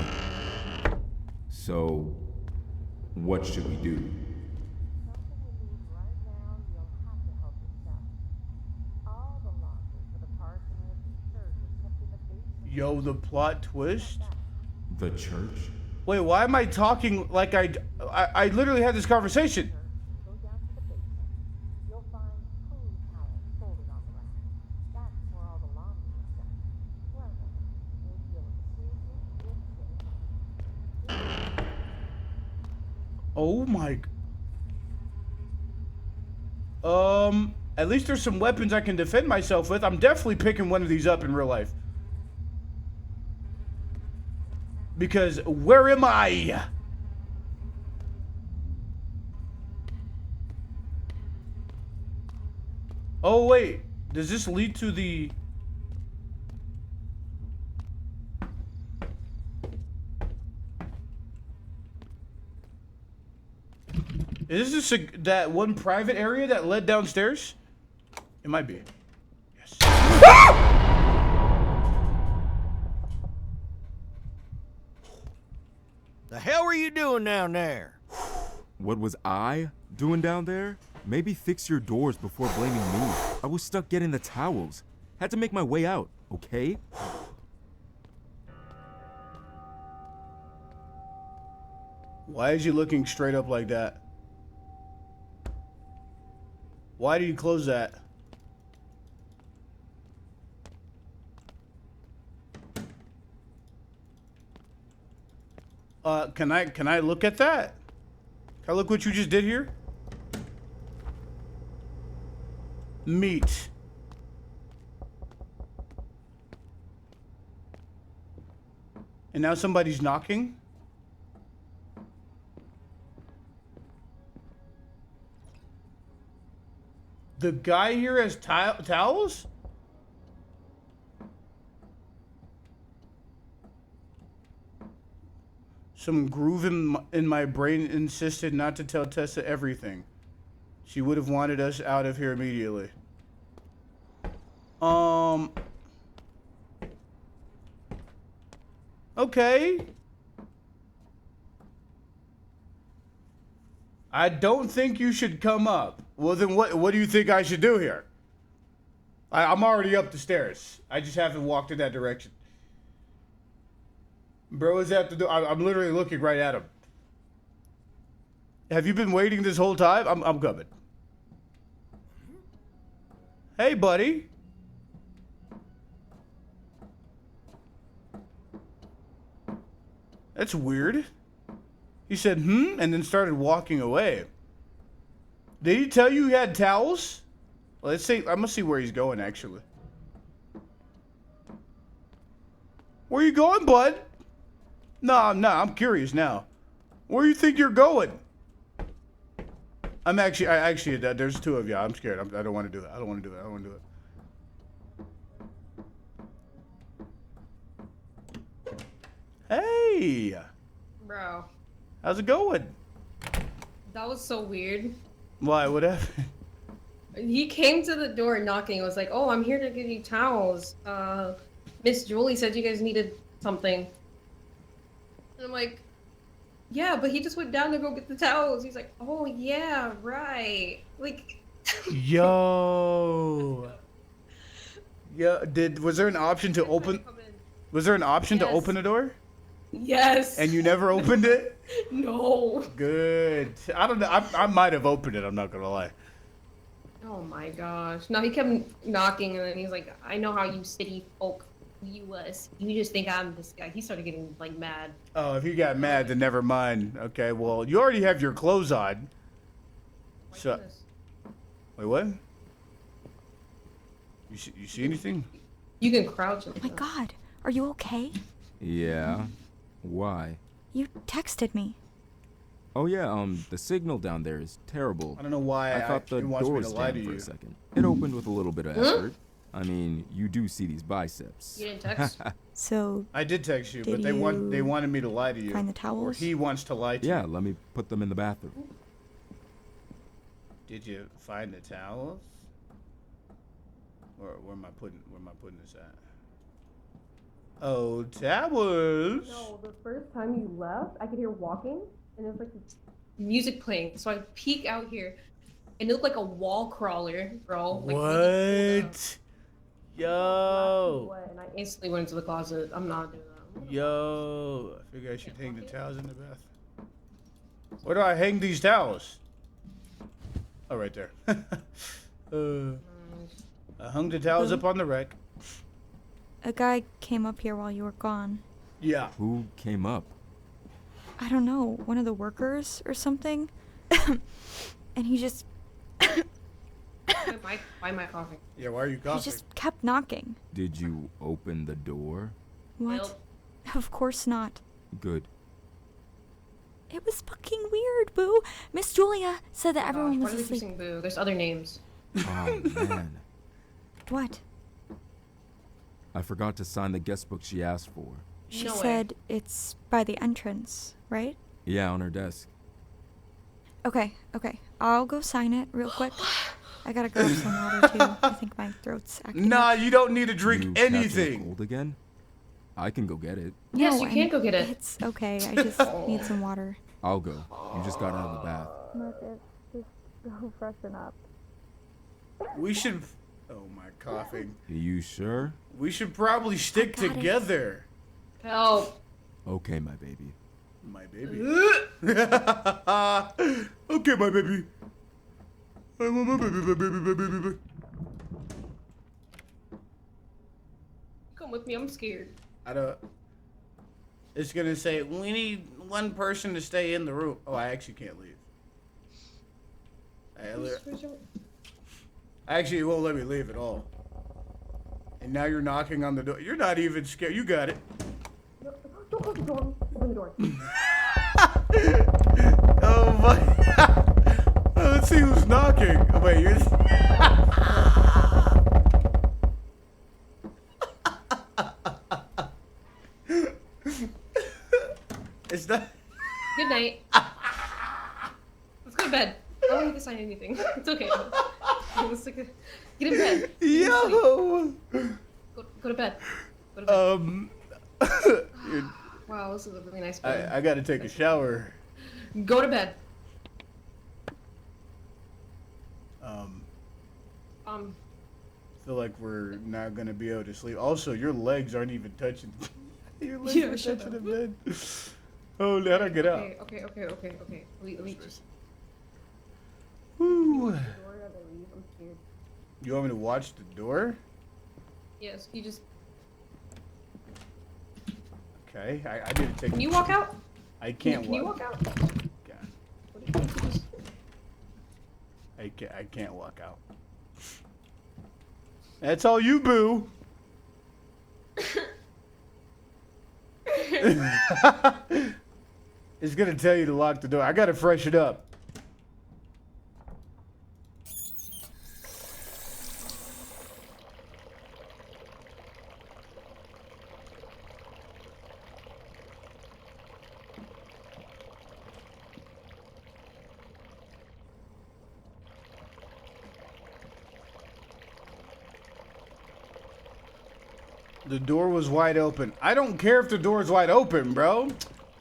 So, what should we do? Yo, the plot twist? The church? Wait, why am I talking like I literally had this conversation? Oh my... At least there's some weapons I can defend myself with. I'm definitely picking one of these up in real life. Because where am I? Oh wait, does this lead to the... Is this that one private area that led downstairs? It might be. Yes. The hell were you doing down there? What was I doing down there? Maybe fix your doors before blaming me. I was stuck getting the towels. Had to make my way out, okay? Why is you looking straight up like that? Why did you close that? Can I look at that? Can I look what you just did here? Meat. And now somebody's knocking? The guy here has towels? Some groove in my brain insisted not to tell Tessa everything. She would have wanted us out of here immediately. Okay. I don't think you should come up. Well, then what do you think I should do here? I'm already up the stairs. I just haven't walked in that direction. Bro is at the door. I'm literally looking right at him. Have you been waiting this whole time? I'm coming. Hey, buddy. That's weird. He said, and then started walking away. Did he tell you he had towels? Let's see. I'm gonna see where he's going, actually. Where you going, bud? Nah, I'm curious now. Where you think you're going? I actually, there's two of you. I'm scared. I don't want to do that. I don't want to do it. Hey. Bro. How's it going? That was so weird. Why? What happened? He came to the door knocking. I was like, oh, I'm here to give you towels. Miss Julie said you guys needed something. And I'm like, yeah, but he just went down to go get the towels. He's like, oh, yeah, right. Like... Yo. Yeah, was there an option to open... Was there an option to open the door? Yes. And you never opened it? No. Good. I don't know. I might have opened it. I'm not going to lie. Oh, my gosh. No, he kept knocking, and then he's like, I know how you city folk U.S. You just think I'm this guy. He started getting, like, mad. Oh, if you got mad, then never mind. Okay, well, you already have your clothes on. So, wait, what? You see anything? You can crouch. Oh my God, are you okay? Yeah. Why? You texted me. Oh yeah, the signal down there is terrible. I don't know why I thought the door was jammed for a second. It opened with a little bit of effort. I mean, you do see these biceps. You didn't text? So I did text you, but they wanted me to lie to you. Find the towels? Or he wants to lie to you. Yeah, let me put them in the bathroom. Did you find the towels? Or where am I putting this at? Oh, towels. No, the first time you left, I could hear walking, and it was like music playing. So I peek out here, and it looked like a wall crawler, bro. Like, what? Yo. And I instantly went into the closet. I'm not doing that. Yo. I figure I should hang the towels in the bath. Where do I hang these towels? Oh, right there. I hung the towels up on the rack. A guy came up here while you were gone. Yeah. Who came up? I don't know, one of the workers or something. And he just... Why am I coughing? Yeah, why are you coughing? He just kept knocking. Did you open the door? What? Nope. Of course not. Good. It was fucking weird, Boo. Miss Julia said that everyone was Why do they keep asleep. saying boo? There's other names. Oh man. What? I forgot to sign the guest book she asked for. She No way. said it's by the entrance, right? Yeah, on her desk. Okay. I'll go sign it real quick. I gotta grab some water too. I think my throat's acting Nah, up. you don't need to drink You catching a anything. cold again? I can go get it. Yes, No, you can go get it. It's okay. I just need some water. I'll go. You just got out of the bath. Marcus, just go freshen up. We should... Oh, my coughing. Are you sure? We should probably stick got it. together. Help. Okay, my baby. My baby. Okay, my baby. I want my baby, my baby, my baby, my baby. Come with me. I'm scared. I don't... It's gonna say, we need one person to stay in the room. Oh, I actually can't leave. Actually, it won't let me leave at all. And now you're knocking on the door. You're not even scared. You got it. Don't close the door. Open the door. Oh my. Let's see who's knocking. Oh, wait, you're. It's not. Good night. Let's go to bed. I don't need to sign anything. It's okay. Let's get in bed. Yo. Go to bed. Go to bed. Wow, this is a really nice bed. I gotta take a shower. Go to bed. Feel like we're not gonna be able to sleep. Also, your legs aren't even touching. Your legs Yeah, are shut touching up. the bed. Oh, let her get out. Okay. Let me just. Woo. I'm scared. You want me to watch the door? Yes, you just. Okay, I need to take. Can you walk out? I can't Can you walk out? Okay. I can't walk out. That's all you, boo. It's gonna tell you to lock the door. I gotta freshen up. The door was wide open. I don't care if the door's wide open, bro.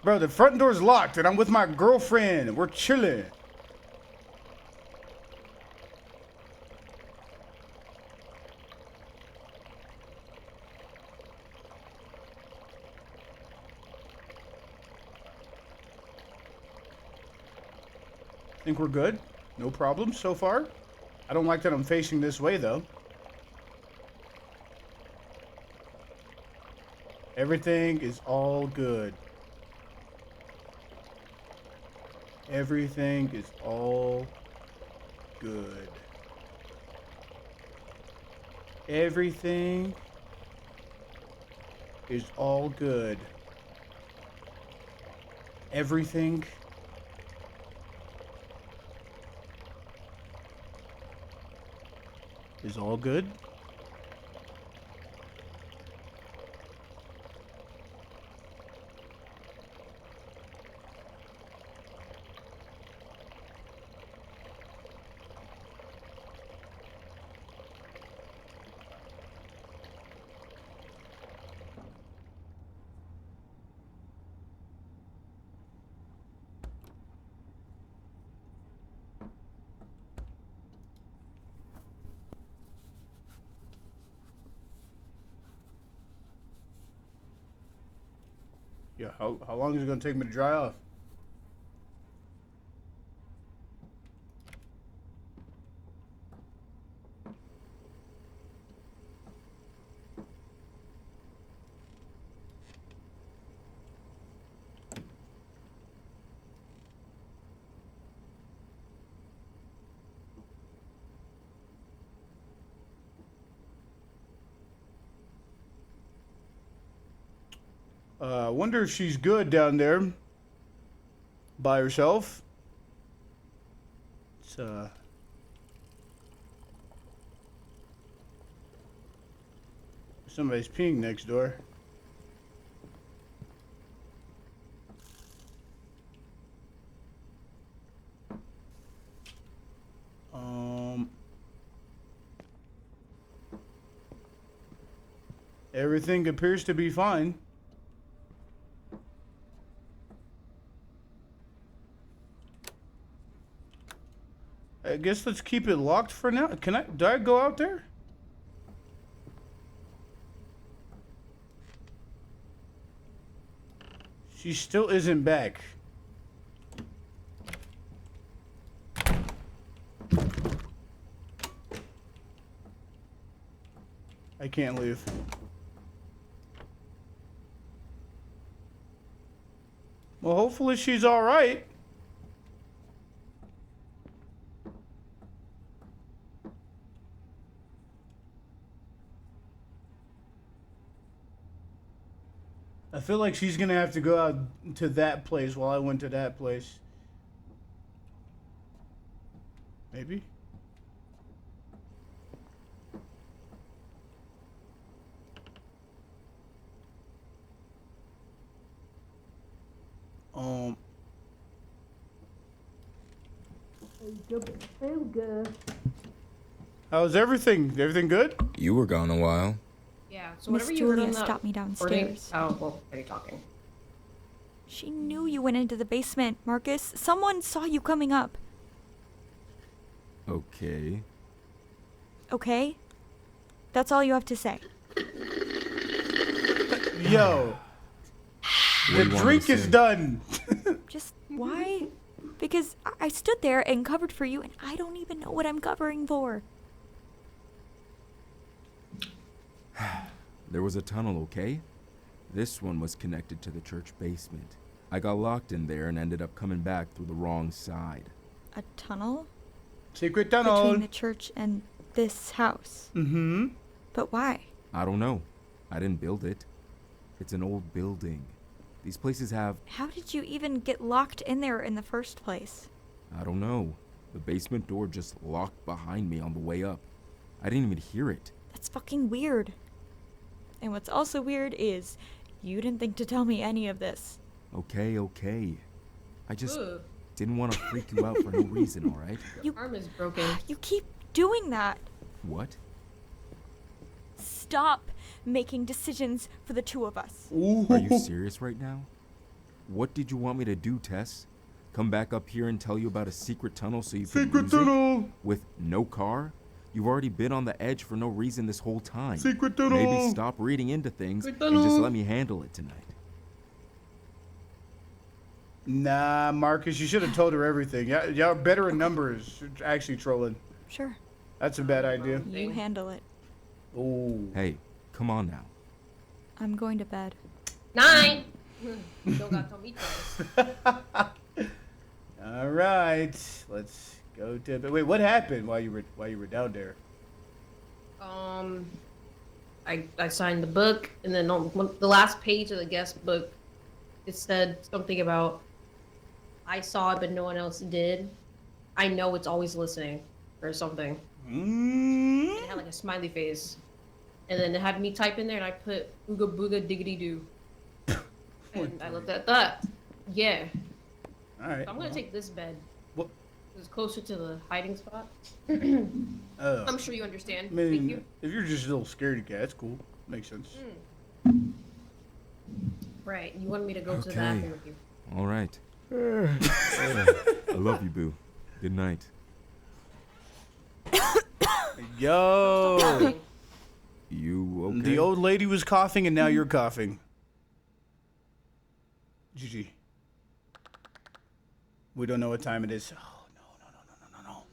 Bro, the front door's locked and I'm with my girlfriend. We're chilling. Think we're good? No problems so far? I don't like that I'm facing this way, though. Everything is all good. Everything is all good. Everything is all good. Everything is all good. Yeah, how long is it gonna take me to dry off? I wonder if she's good down there by herself. It's somebody's peeing next door. Everything appears to be fine. I guess let's keep it locked for now. Do I go out there? She still isn't back. I can't leave. Well, hopefully she's all right. I feel like she's gonna have to go out to that place while I went to that place. Maybe? How's everything? Everything good? You were gone a while. Yeah, so Miss whatever you heard on Julia that stopped me recording- downstairs. Oh, well, are you talking? She knew you went into the basement, Marcus. Someone saw you coming up. Okay. Okay? That's all you have to say. Yo. What The do you want me drink to is say? done. Just why? Because I stood there and covered for you, and I don't even know what I'm covering for. There was a tunnel, okay? This one was connected to the church basement. I got locked in there and ended up coming back through the wrong side. A tunnel? Secret tunnel. Between the church and this house. Mm-hmm. But why? I don't know. I didn't build it. It's an old building. These places have... How did you even get locked in there in the first place? I don't know. The basement door just locked behind me on the way up. I didn't even hear it. That's fucking weird. And what's also weird is you didn't think to tell me any of this. Okay. I just Ugh. didn't want to freak you out for no reason, alright? Your arm is broken. You keep doing that. What? Stop making decisions for the two of us. Are you serious right now? What did you want me to do, Tess? Come back up here and tell you about a secret tunnel so you can Secret lose tunnel. it? With no car? You've already been on the edge for no reason this whole time. Secret tunnel. Maybe stop reading into things Secret and just tunnel. let me handle it tonight. Nah, Marcus, you should have told her everything. Y'all better in numbers. You're actually trolling. Sure, That's a bad idea. you handle it. Oh. Hey, come on now. I'm going to bed. 9! Don't got to tell me twice. All right. Let's go to bed. Wait, what happened while you were down there? I signed the book, and then on the last page of the guest book, it said something about, I saw it, but no one else did. I know it's always listening, or something. And it had like a smiley face. And then it had me type in there, and I put ooga booga diggity doo. And I looked at that. Yeah. All right. So I'm gonna take this bed. What? It's closer to the hiding spot. Oh. I'm sure you understand. I Thank mean, you. if you're just a little scaredy cat, that's cool. Makes sense. Right. You wanted me to go to the Okay. bathroom with you. All right. I love you, boo. Good night. Yo. Coughing. You okay? The old lady was coughing, and now you're coughing. GG. We don't know what time it is. Oh, no.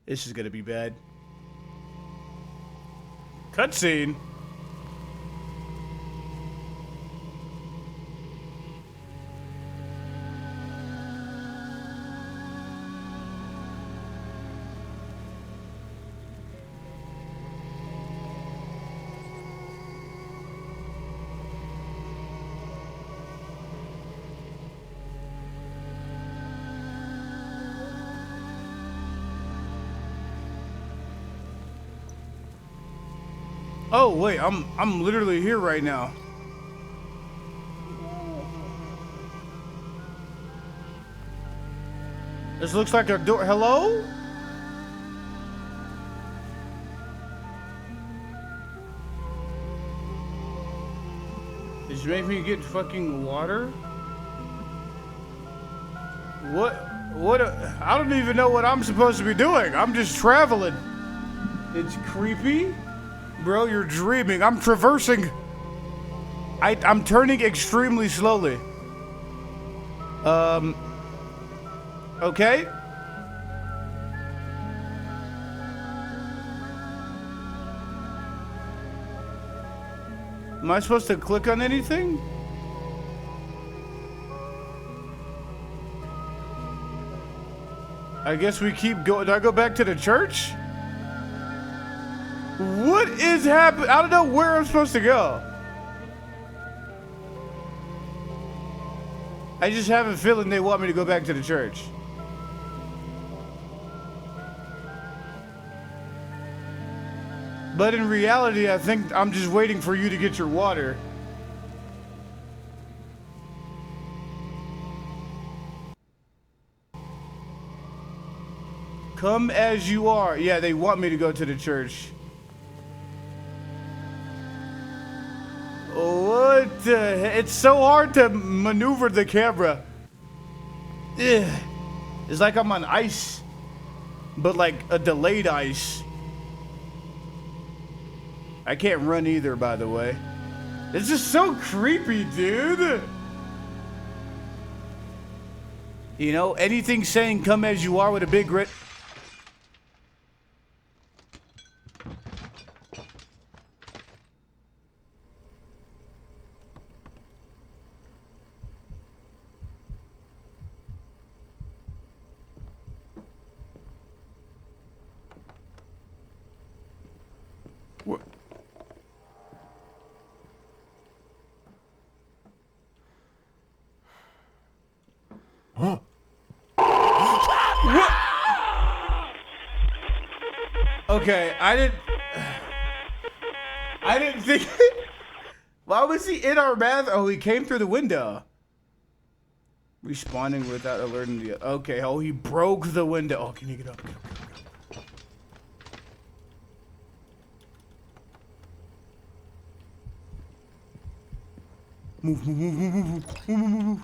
This is gonna be bad. Cutscene. Oh wait, I'm literally here right now. This looks like a door. Hello? Did you make me get fucking water? What? I don't even know what I'm supposed to be doing. I'm just traveling. It's creepy. Bro, you're dreaming. I'm traversing. I'm turning extremely slowly. Okay. Am I supposed to click on anything? I guess we keep going. Do I go back to the church? What is happening? I don't know where I'm supposed to go. I just have a feeling they want me to go back to the church. But in reality, I think I'm just waiting for you to get your water. Come as you are. Yeah, they want me to go to the church. What the heck? It's so hard to maneuver the camera. Ugh. It's like I'm on ice, but like a delayed ice. I can't run either, by the way. It's just so creepy, dude. You know, anything saying come as you are with a big grit. What? Huh? What? Okay, I didn't think. Why was he in our bath? Oh, he came through the window. Responding without alerting the. Okay, oh, he broke the window. Oh, can you get up? Get up, get up, get up. Move, move, move, move, move, move, move, move, move.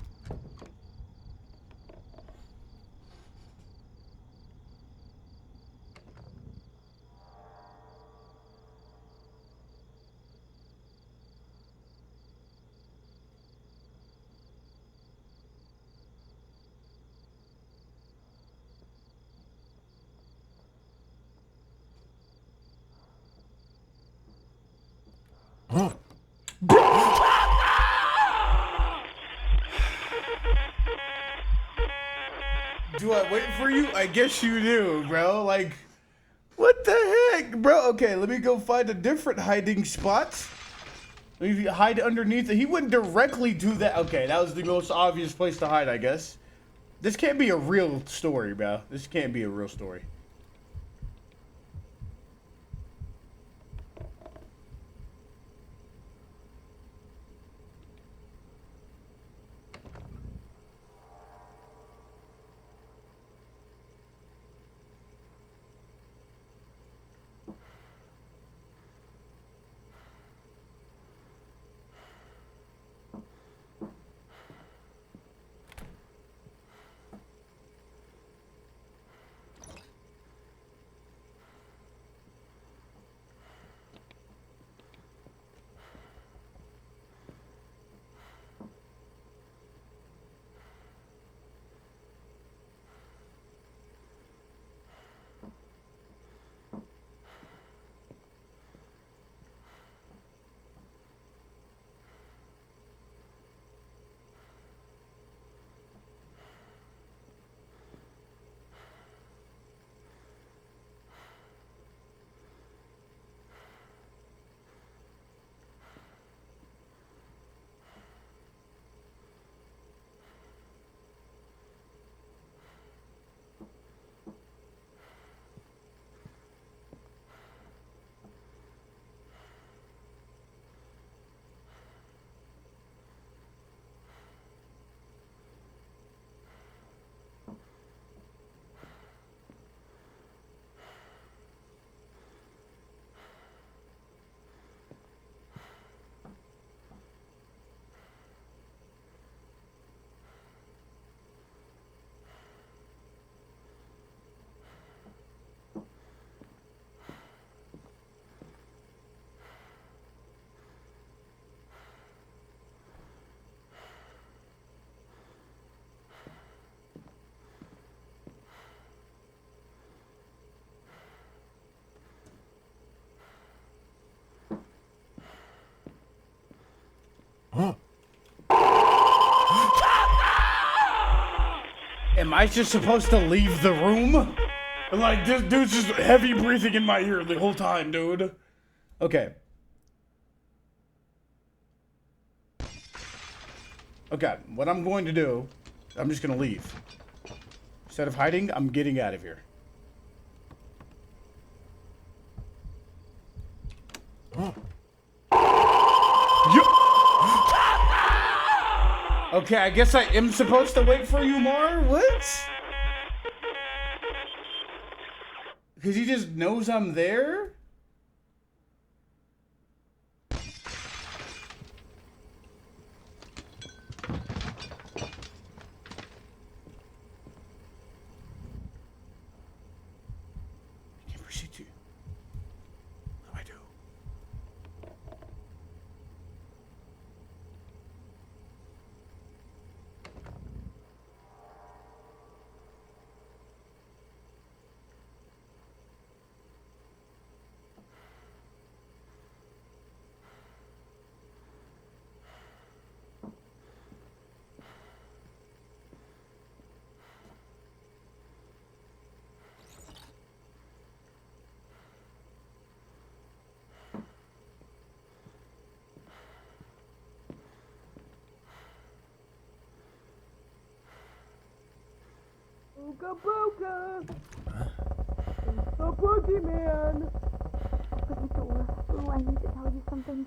Do I wait for you? I guess you do, bro. Like, what the heck, bro? Okay, let me go find a different hiding spot. Maybe hide underneath it. He wouldn't directly do that. Okay, that was the most obvious place to hide, I guess. This can't be a real story, bro. This can't be a real story. Huh? Am I just supposed to leave the room? Like, this dude's just heavy breathing in my ear the whole time, dude. Okay. Okay, what I'm going to do, I'm just going to leave. Instead of hiding, I'm getting out of here. Okay, I guess I am supposed to wait for you more? What? Because he just knows I'm there? I can't proceed you. What do I do? Ooga booga! The boogeyman! Open the door. Ooh, I need to tell you something.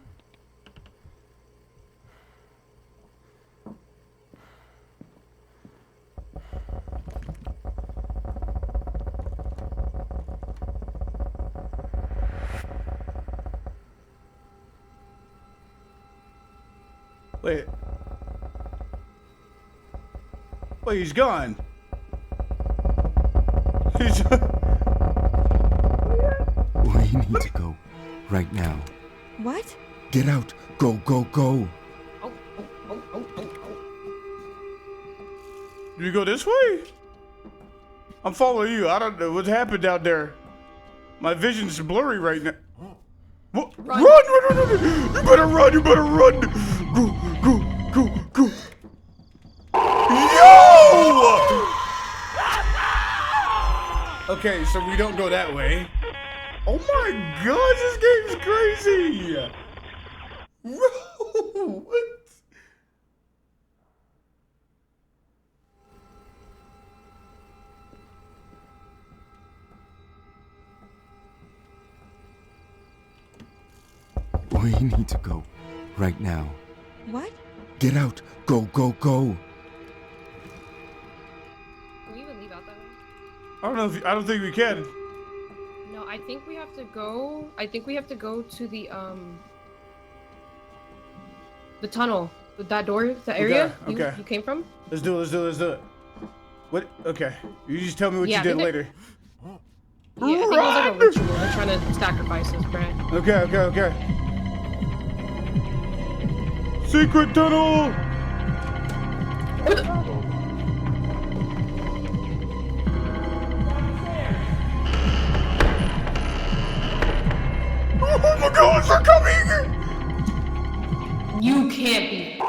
Wait. Wait, he's gone. He's... We need to go. Right now. What? Get out. Go, go, go. Do you go this way? I'm following you. I don't know what's happened down there. My vision's blurry right now. What? Run! Run! You better run! You better run! Go! Yo! Okay, so we don't go that way. Oh my god, this game's crazy! Bro, what? We need to go. Right now. What? Get out. Go, go, go. Can we even leave out that way? I don't think we can. No, I think we have to go. I think we have to go to the tunnel. With that door, the area Okay. you came from? Let's do it. What? Okay. You just tell me what Yeah, you did later. Yeah, I think it was like a ritual. They're trying to sacrifice this brand. Okay. Secret tunnel! Oh my god, they're coming! You can't be.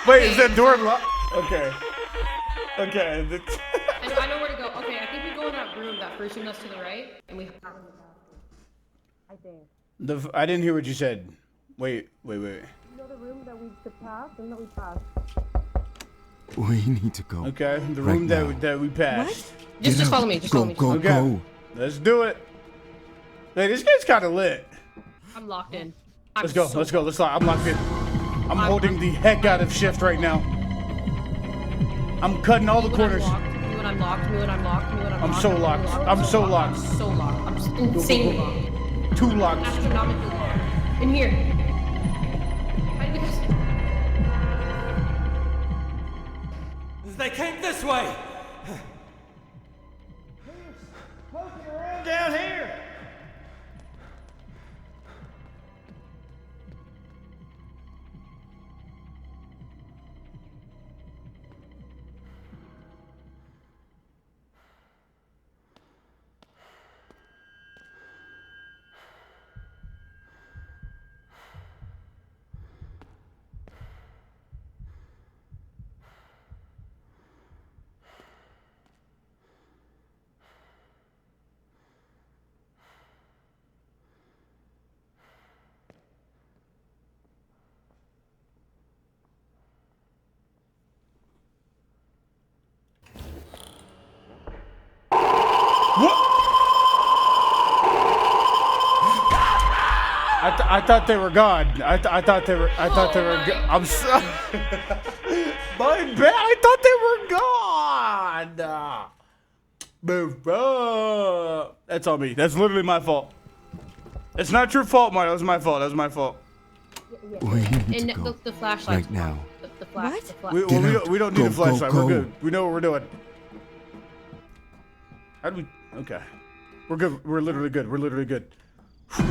Wait, is that door locked? Okay. I know where to go. Okay, I think we go in that room, that first room that's to the right, and we. I think. I didn't hear what you said. Wait. You know the room that we passed? The room that we passed. We need to go. Okay, the Right room now. that we passed. Just follow me. Just Go, follow me. go, Okay. go. Let's do it. Hey, this game's kind of lit. I'm locked in. Let's go. I'm locked in. I'm holding the heck out of shift right now. I'm cutting all the corners. I'm locked. I'm so locked. I'm so locked. I'm insanely locked. Too locked. Astronomically locked. In here. Hide because. They came this way! Down here! I thought they were gone. I thought they were. I thought they were. I'm sorry. My bad. I thought they were gone. That's on me. That's literally my fault. It's not your fault, Mario. It was my fault. That was my fault. We need to And go the flashlight. right now. The flash. What? The flash. We don't need Go, a flashlight. go, We're go. good. We know what we're doing. How do we? Okay. We're good. We're literally good. We're literally good. I'm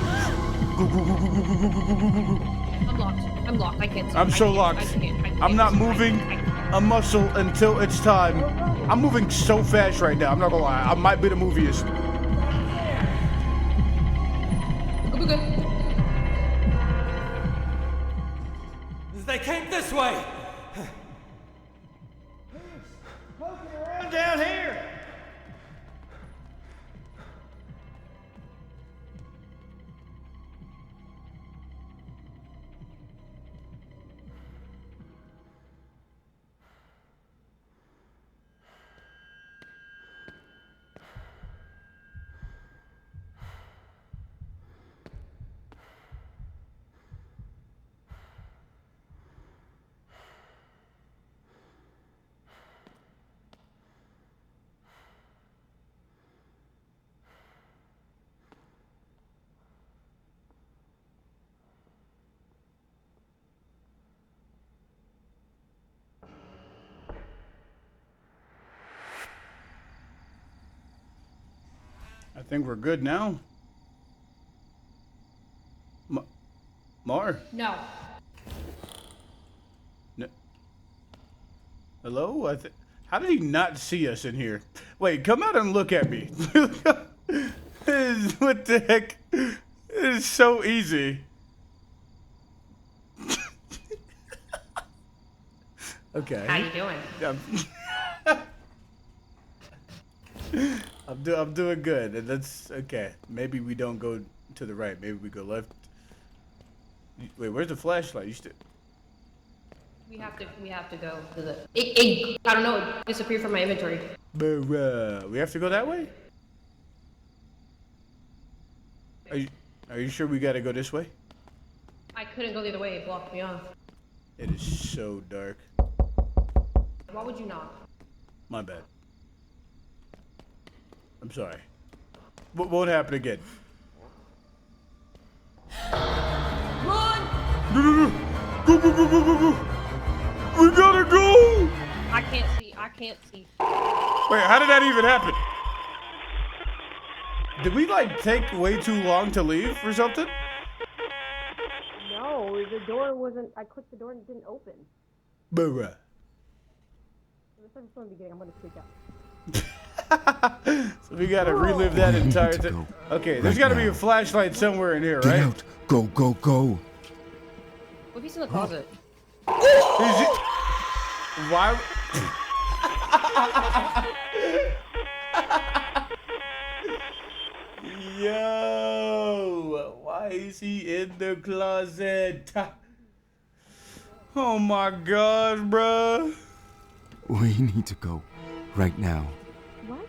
locked. I'm locked. I can't see. I'm so locked. I can't I'm not see. moving a muscle until it's time. I'm moving so fast right now. I'm not gonna lie. I might be the moviest. We're good. They came this way. Poking around down here. I think we're good now. Mar? No. No. Hello? How did he not see us in here? Wait, come out and look at me. What the heck? It is so easy. Okay. How you doing? I'm doing good, and that's okay. Maybe we don't go to the right. Maybe we go left. Wait, where's the flashlight? You still? We have to go to the. I don't know. It disappeared from my inventory. We have to go that way. Are you sure we gotta go this way? I couldn't go the other way. It blocked me off. It is so dark. Why would you not? My bad. I'm sorry. Won't happen again. Run! No. Go. We gotta go! I can't see. Wait, how did that even happen? Did we, like, take way too long to leave or something? No, the door wasn't. I clicked the door and it didn't open. Bruh. This is from the beginning. I'm gonna freak out. So we gotta relive that entire thing. Okay, there's gotta be a flashlight somewhere in here, right? Get out. Go. What if he's in the closet? Is it? Why? Yo, why is he in the closet? Oh my gosh, bruh. We need to go right now. What?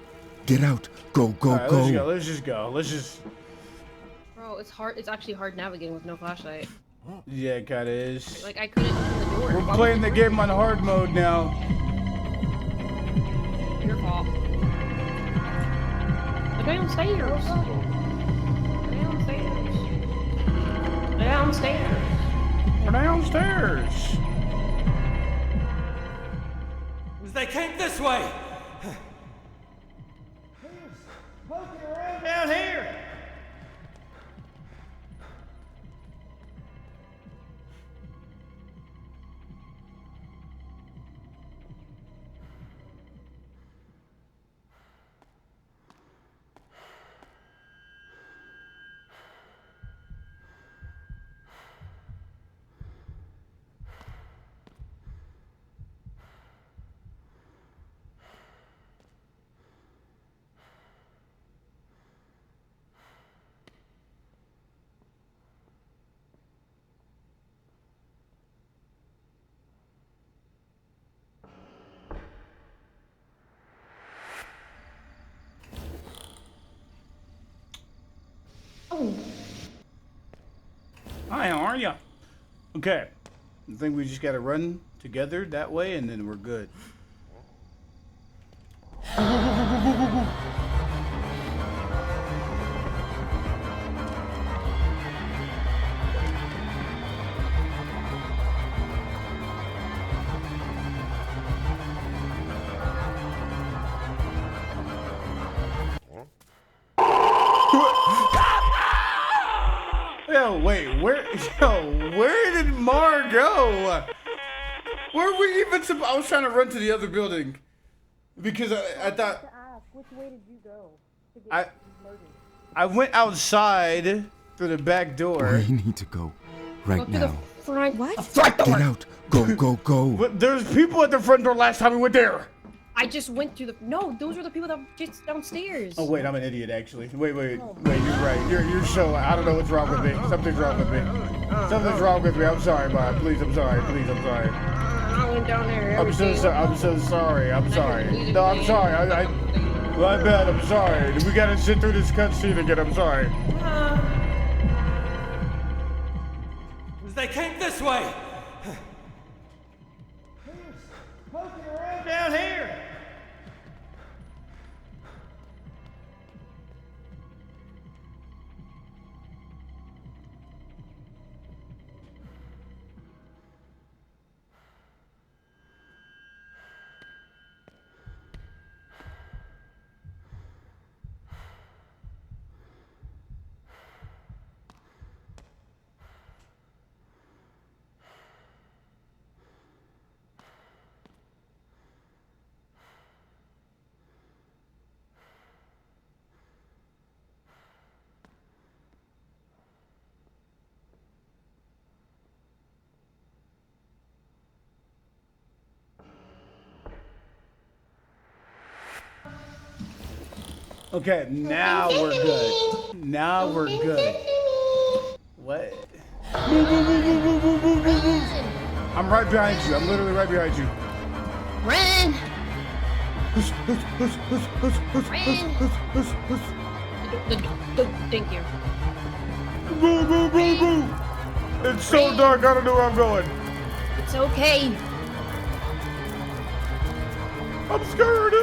Get out. Go. All right, let's just go. Bro, it's hard. It's actually hard navigating with no flashlight. Yeah, it kinda is. Like I couldn't open the door. We're playing the game on hard mode now. Your fault. Go downstairs. We're downstairs. They came this way. Poking around down here. Oh. Hi, how are ya? Okay. I think we just gotta run together that way and then we're good. Yo, wait, where did Mar go? Where were we even I was trying to run to the other building. Because I thought... Which way did you go? I went outside through the back door. We need to go right Go to the now. front. What? The front door. Get out. Go, go, go. But there's people at the front door last time we went there. I just went to the. No, those are the people that were just downstairs. Oh wait, I'm an idiot actually. Wait, you're right. You're so. I don't know what's wrong with me. Something's wrong with me. Something's wrong with me. I'm sorry, Bob. Please, I'm sorry. Please, I'm sorry. I went down there. I'm so sorry. I'm so sorry. I'm sorry. No, I'm sorry. My bad. I'm sorry. We gotta sit through this cutscene again. I'm sorry. They came this way. Poking around down here. Okay, now we're good. Now we're good. What? I'm right behind you. I'm literally right behind you. Run! Thank you. Go, go, go, go! It's so dark, I don't know where I'm going. It's okay. I'm scared.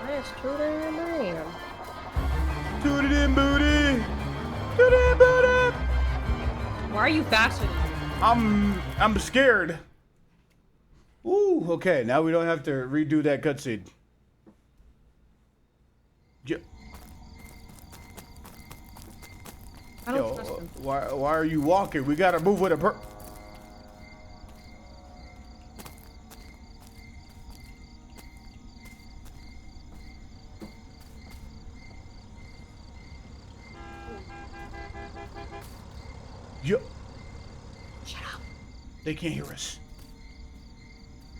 That's true damn man. Toot it in, booty. Toot it in, booty. Why are you faster than me? I'm scared. Ooh, okay, now we don't have to redo that cutscene. I don't trust him. Why are you walking? We gotta move with a Yo. Shut up. They can't hear us.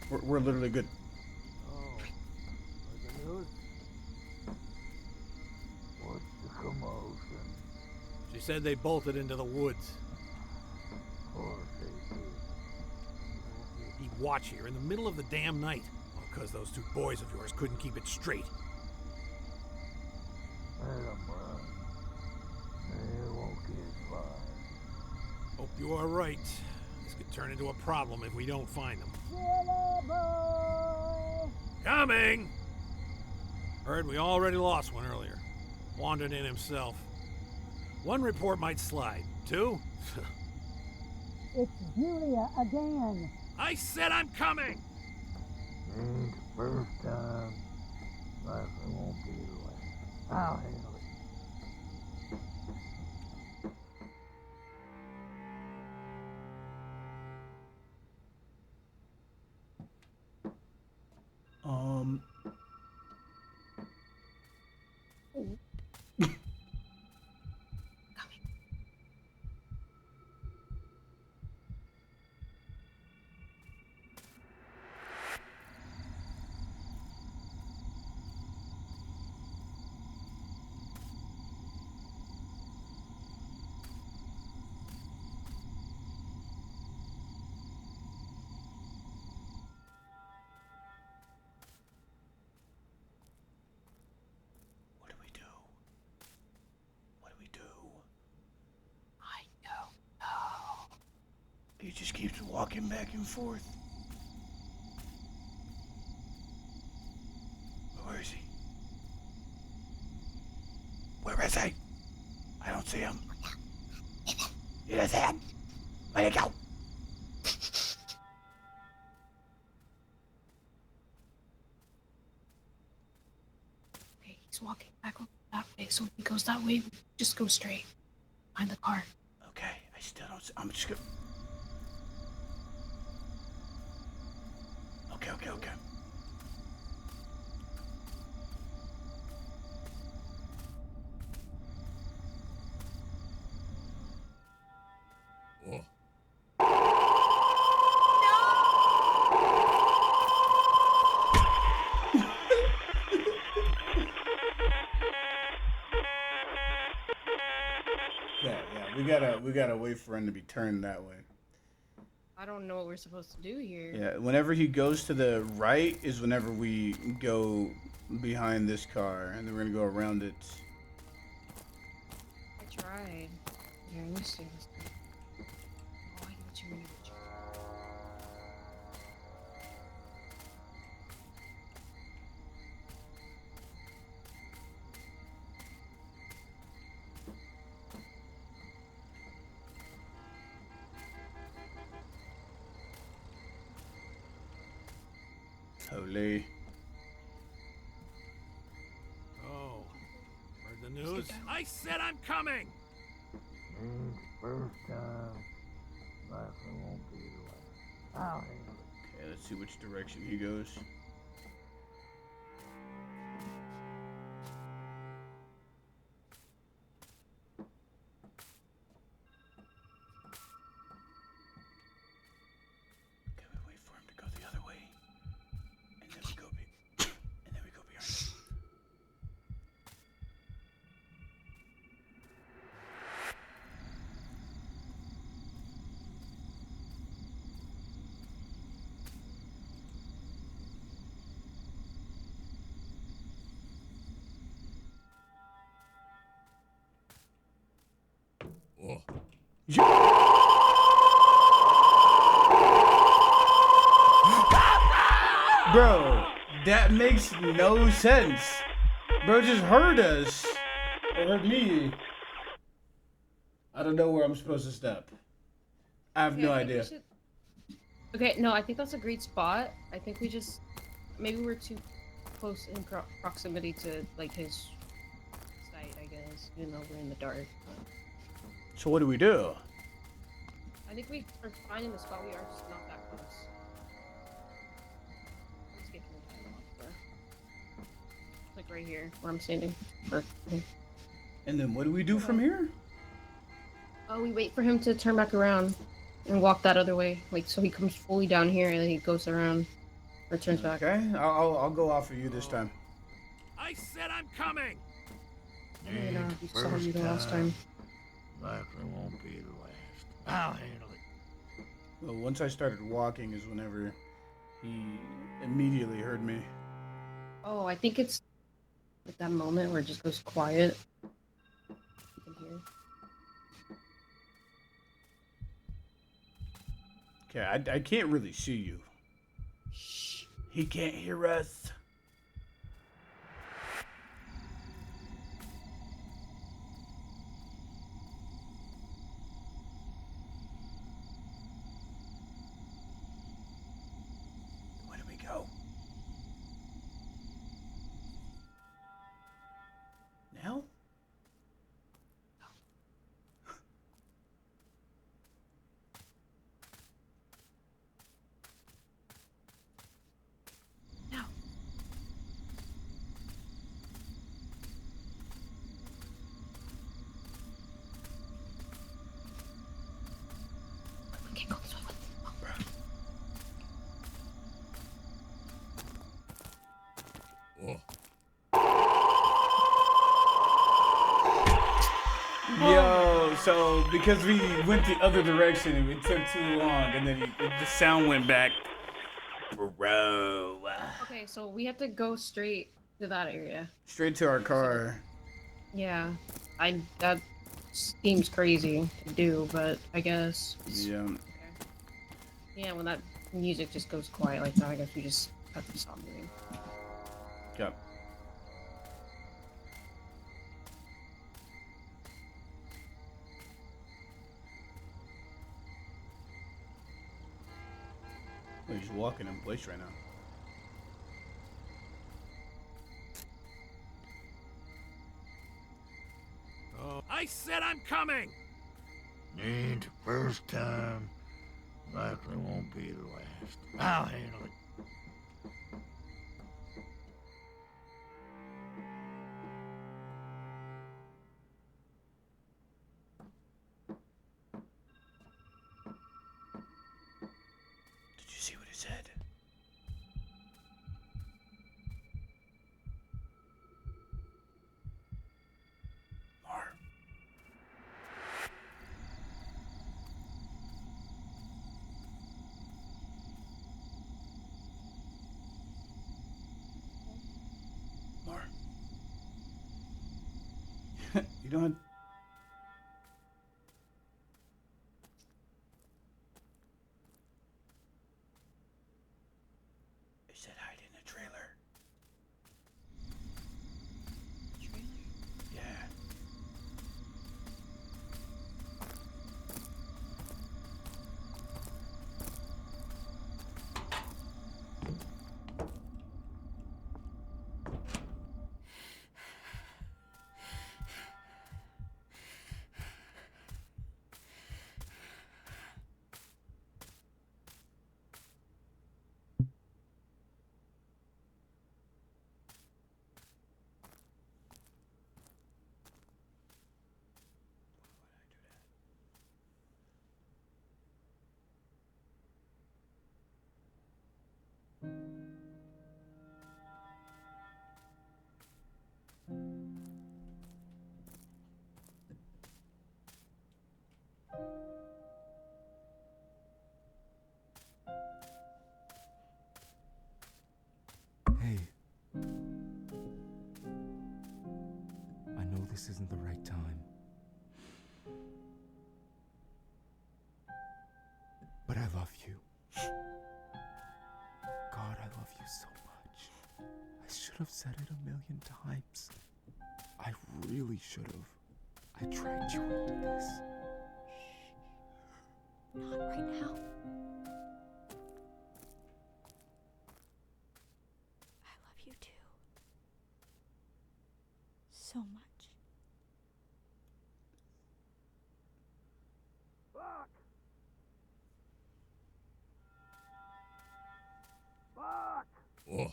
We're literally good. What's the commotion? She said they bolted into the woods. Of course they did. He'd watch here in the middle of the damn night. Because those two boys of yours couldn't keep it straight. Let them run. They won't get far. Hope you are right. This could turn into a problem if we don't find them. Coming! Heard we already lost one earlier. Wandered in himself. One report might slide. Two? It's Julia again. I said I'm coming! Ain't the first time. Likely won't be the last. I'll handle it. just keeps walking back and forth. Where is he? Where is he? I don't see him. In his hand. Let it go. Okay, he's walking back that way, so if he goes that way, just go straight. Find the car. Okay, I still don't see. I'm just gonna... Okay. Yeah, we gotta wait for him to be turned that way. I don't know what we're supposed to do here. Yeah, whenever he goes to the right is whenever we go behind this car, and then we're gonna go around it. I tried. Here, let me see this thing. Oh, I get too many. Holy. Oh, heard the news? I said I'm coming! First time, likely won't be the last. I'll handle it. Okay, let's see which direction he goes. Okay, we wait for him to go the other way. And then we go behind him. Bro, that makes no sense. Bro just heard us. Or heard me. I don't know where I'm supposed to step. I have no idea. Okay, no, I think that's a great spot. I think we just... Maybe we're too close in proximity to, like, his sight, I guess. Even though we're in the dark. So what do we do? I think we are finding the spot. We are just not that close. Let's get to the door. Like right here, where I'm standing. And then what do we do from here? Oh, we wait for him to turn back around and walk that other way. Like, so he comes fully down here and then he goes around or turns back. Okay, I'll go off of you this time. I said I'm coming! I don't know if you saw me the last time. Likely won't be the last. I'll handle it. Well, once I started walking is whenever he immediately heard me. Oh, I think it's like that moment where it just goes quiet. You can hear. Okay, I can't really see you. Shh. He can't hear us. Where do we go? Now? We can't go this way. Oh, bro. Yo, so because we went the other direction and it took too long, and then the sound went back. Bro. Okay, so we have to go straight to that area. Straight to our car. Yeah, that seems crazy to do, but I guess. Yeah. Okay. Yeah, when that music just goes quiet like that, I guess we just have to stop moving. Yep. We're just walking in place right now. Oh, I said I'm coming! Ain't the first time, likely won't be the last. I'll handle it. Did you see what it said? Mar. Mar. You don't. They said hide in the trailer. Yeah. Hey. I know this isn't the right time. But I love you. God, I love you so much. I should have said it 1,000,000 times. I really should have. I dragged you into this. Not right now. I love you too. So much. Fuck! Fuck! Oh.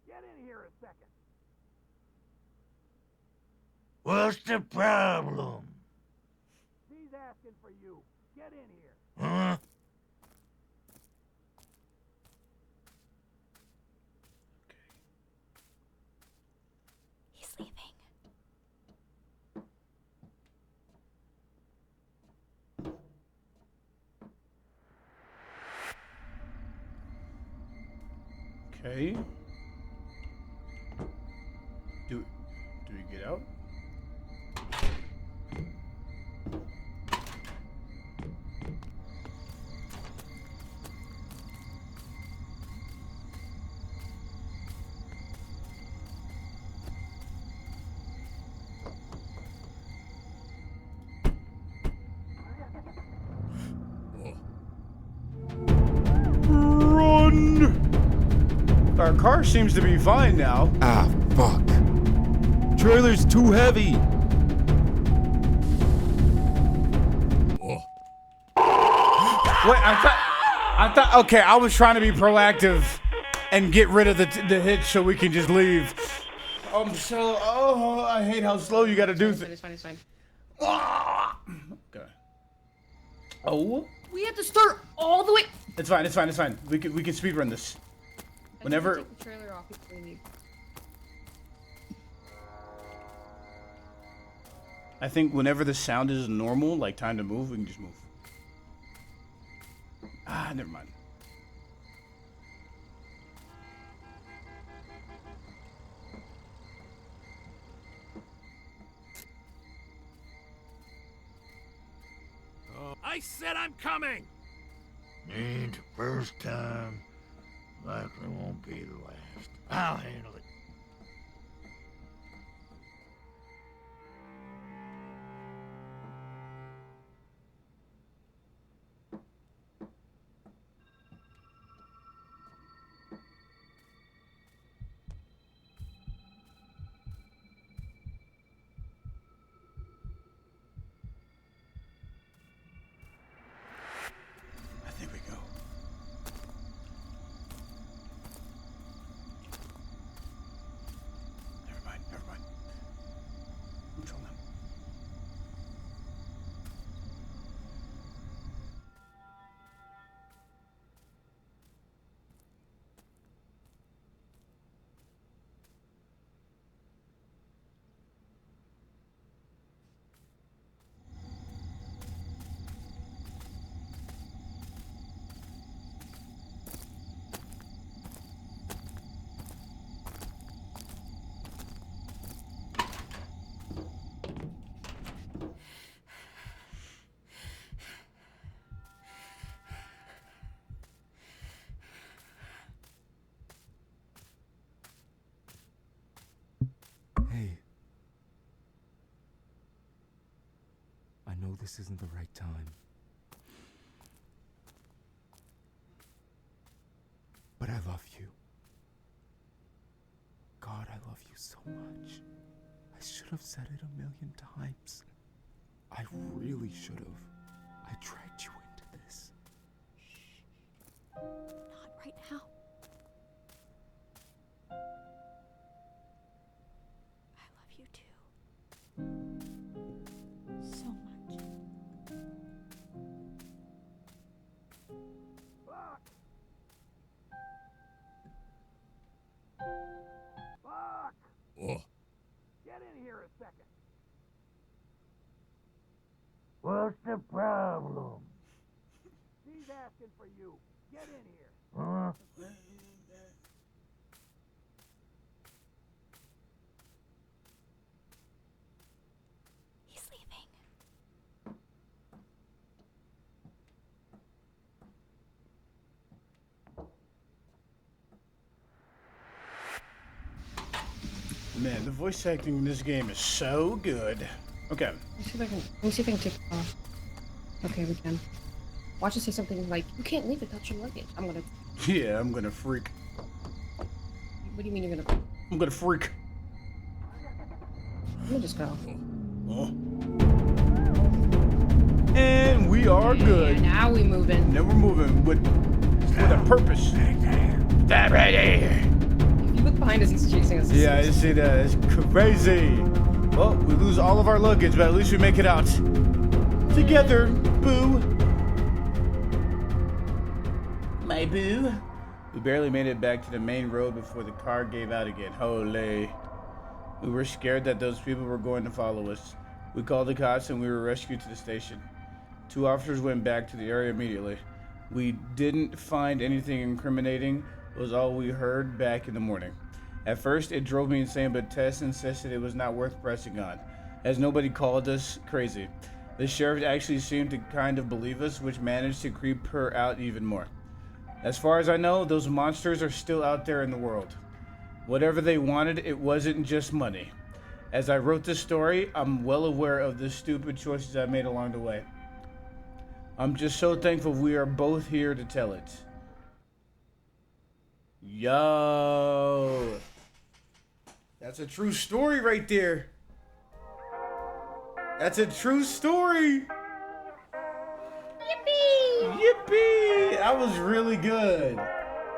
Get in here a second. What's the problem? He's asking for you. Get in here. Huh? He's leaving. Okay. Do we get out? Run! Our car seems to be fine now. Ah, fuck. Trailer's too heavy. Wait, I thought. Okay, I was trying to be proactive and get rid of the hitch so we can just leave. I hate how slow you gotta do things. It's fine, it's fine. Okay. Oh. We have to start all the way. It's fine. We can speed run this. Whenever. Take the trailer off before we leave. I think whenever the sound is normal, like time to move, we can just move. Ah, never mind. I said I'm coming! Ain't the first time, likely won't be the last. I'll handle it. I think we go. Never mind. Control them. Hey. I know this isn't the right time. But I love you. God, I love you so much. I should have said it 1,000,000 times. I really should have. I dragged you into this. Not right now. I love you too. So much. Fuck! Fuck! Oh. Get in here a second. What's the problem? She's asking for you. Get in here. Huh? He's leaving. Man, the voice acting in this game is so good. Okay. Let me see if I can take it off. Okay, we can. Watch it say something like, "You can't leave without your luggage." I'm gonna. Yeah, I'm gonna freak. What do you mean you're gonna? I'm gonna freak. Let me just go. Oh. And we are good. Yeah, now we moving. Now we're moving with a purpose. That right there. If you look behind us, he's chasing us. Yeah, I see that. It's crazy. Well, we lose all of our luggage, but at least we make it out together, boo. My boo. We barely made it back to the main road before the car gave out again. Holy. We were scared that those people were going to follow us. We called the cops and we were rescued to the station. 2 officers went back to the area immediately. We didn't find anything incriminating. It was all we heard back in the morning. At first, it drove me insane, but Tess insisted it was not worth pressing on, as nobody called us crazy. The sheriff actually seemed to kind of believe us, which managed to creep her out even more. As far as I know, those monsters are still out there in the world. Whatever they wanted, it wasn't just money. As I wrote this story, I'm well aware of the stupid choices I made along the way. I'm just so thankful we are both here to tell it. Yo. That's a true story right there. That's a true story. Yippee! Yippee! That was really good.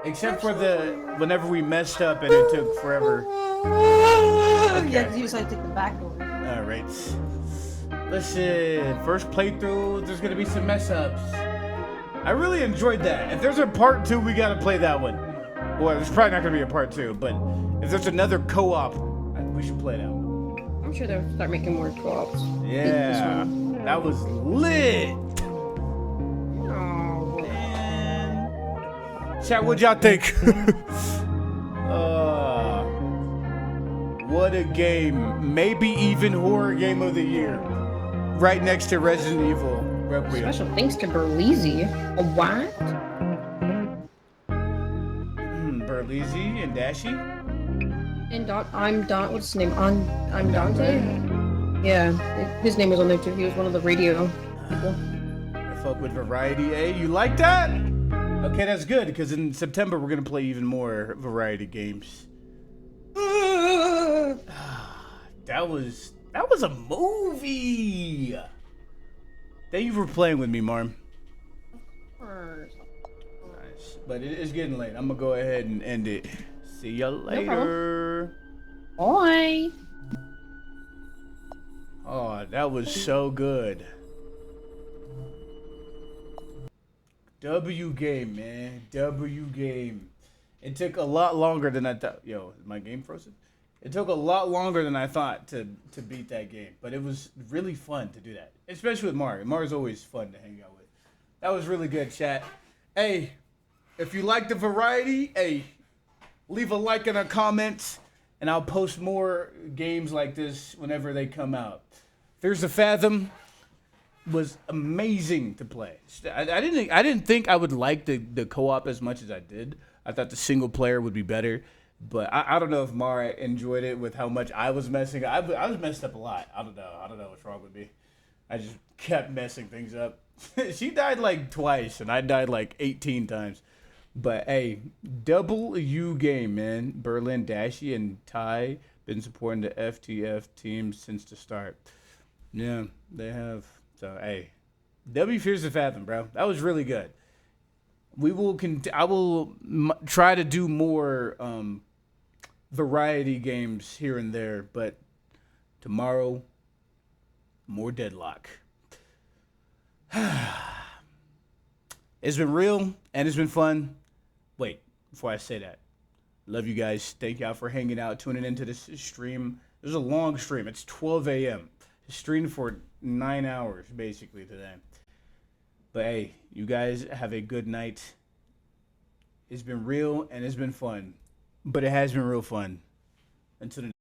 Except for the whenever we messed up and it took forever. Okay. Yeah, you decided to take the back door. All right. Listen, first playthrough, there's gonna be some mess ups. I really enjoyed that. If there's a part 2, we gotta play that one. Well, there's probably not gonna be a part 2, but if there's another co-op, we should play that one. I'm sure they'll start making more co-ops. Yeah, that was lit. Oh, man. Chat, what'd y'all think? What a game. Maybe even horror game of the year. Right next to Resident Evil Requiem. Special thanks to Berlizzi. What? Lizzie and Dashy. And I'm Don. What's his name? I'm Dante. Yeah, his name was on there too. He was one of the radio people. I fuck with Variety A. You like that? Okay, that's good because in September we're gonna play even more variety games. That was a movie. Thank you for playing with me, Marm. Nice, but it is getting late. I'm gonna go ahead and end it. See ya later. Bye. Oh, that was so good. W game, man. W game. It took a lot longer than I thought. Yo, is my game frozen? It took a lot longer than I thought to beat that game. But it was really fun to do that. Especially with Mario. Mario's always fun to hang out with. That was really good, chat. Hey, if you like the variety, hey, leave a like and a comment. And I'll post more games like this whenever they come out. There's a Fathom. Was amazing to play. I didn't think I would like the co-op as much as I did. I thought the single player would be better, but I don't know if Mara enjoyed it with how much I was messing up. I was messed up a lot. I don't know what's wrong with me. I just kept messing things up. She died like twice, and I died like 18 times. But hey, W game, man. Berlin, Dashy, and Ty been supporting the FTF team since the start. Yeah, they have. So, hey, W Fears the Fathom, bro. That was really good. I will try to do more variety games here and there, but tomorrow, more Deadlock. It's been real, and it's been fun. Wait, before I say that, love you guys. Thank y'all for hanging out, tuning into this stream. It was a long stream. It's 12 a.m. Streamed for 9 hours, basically, today. But hey, you guys have a good night. It's been real and it's been fun. But it has been real fun. Until the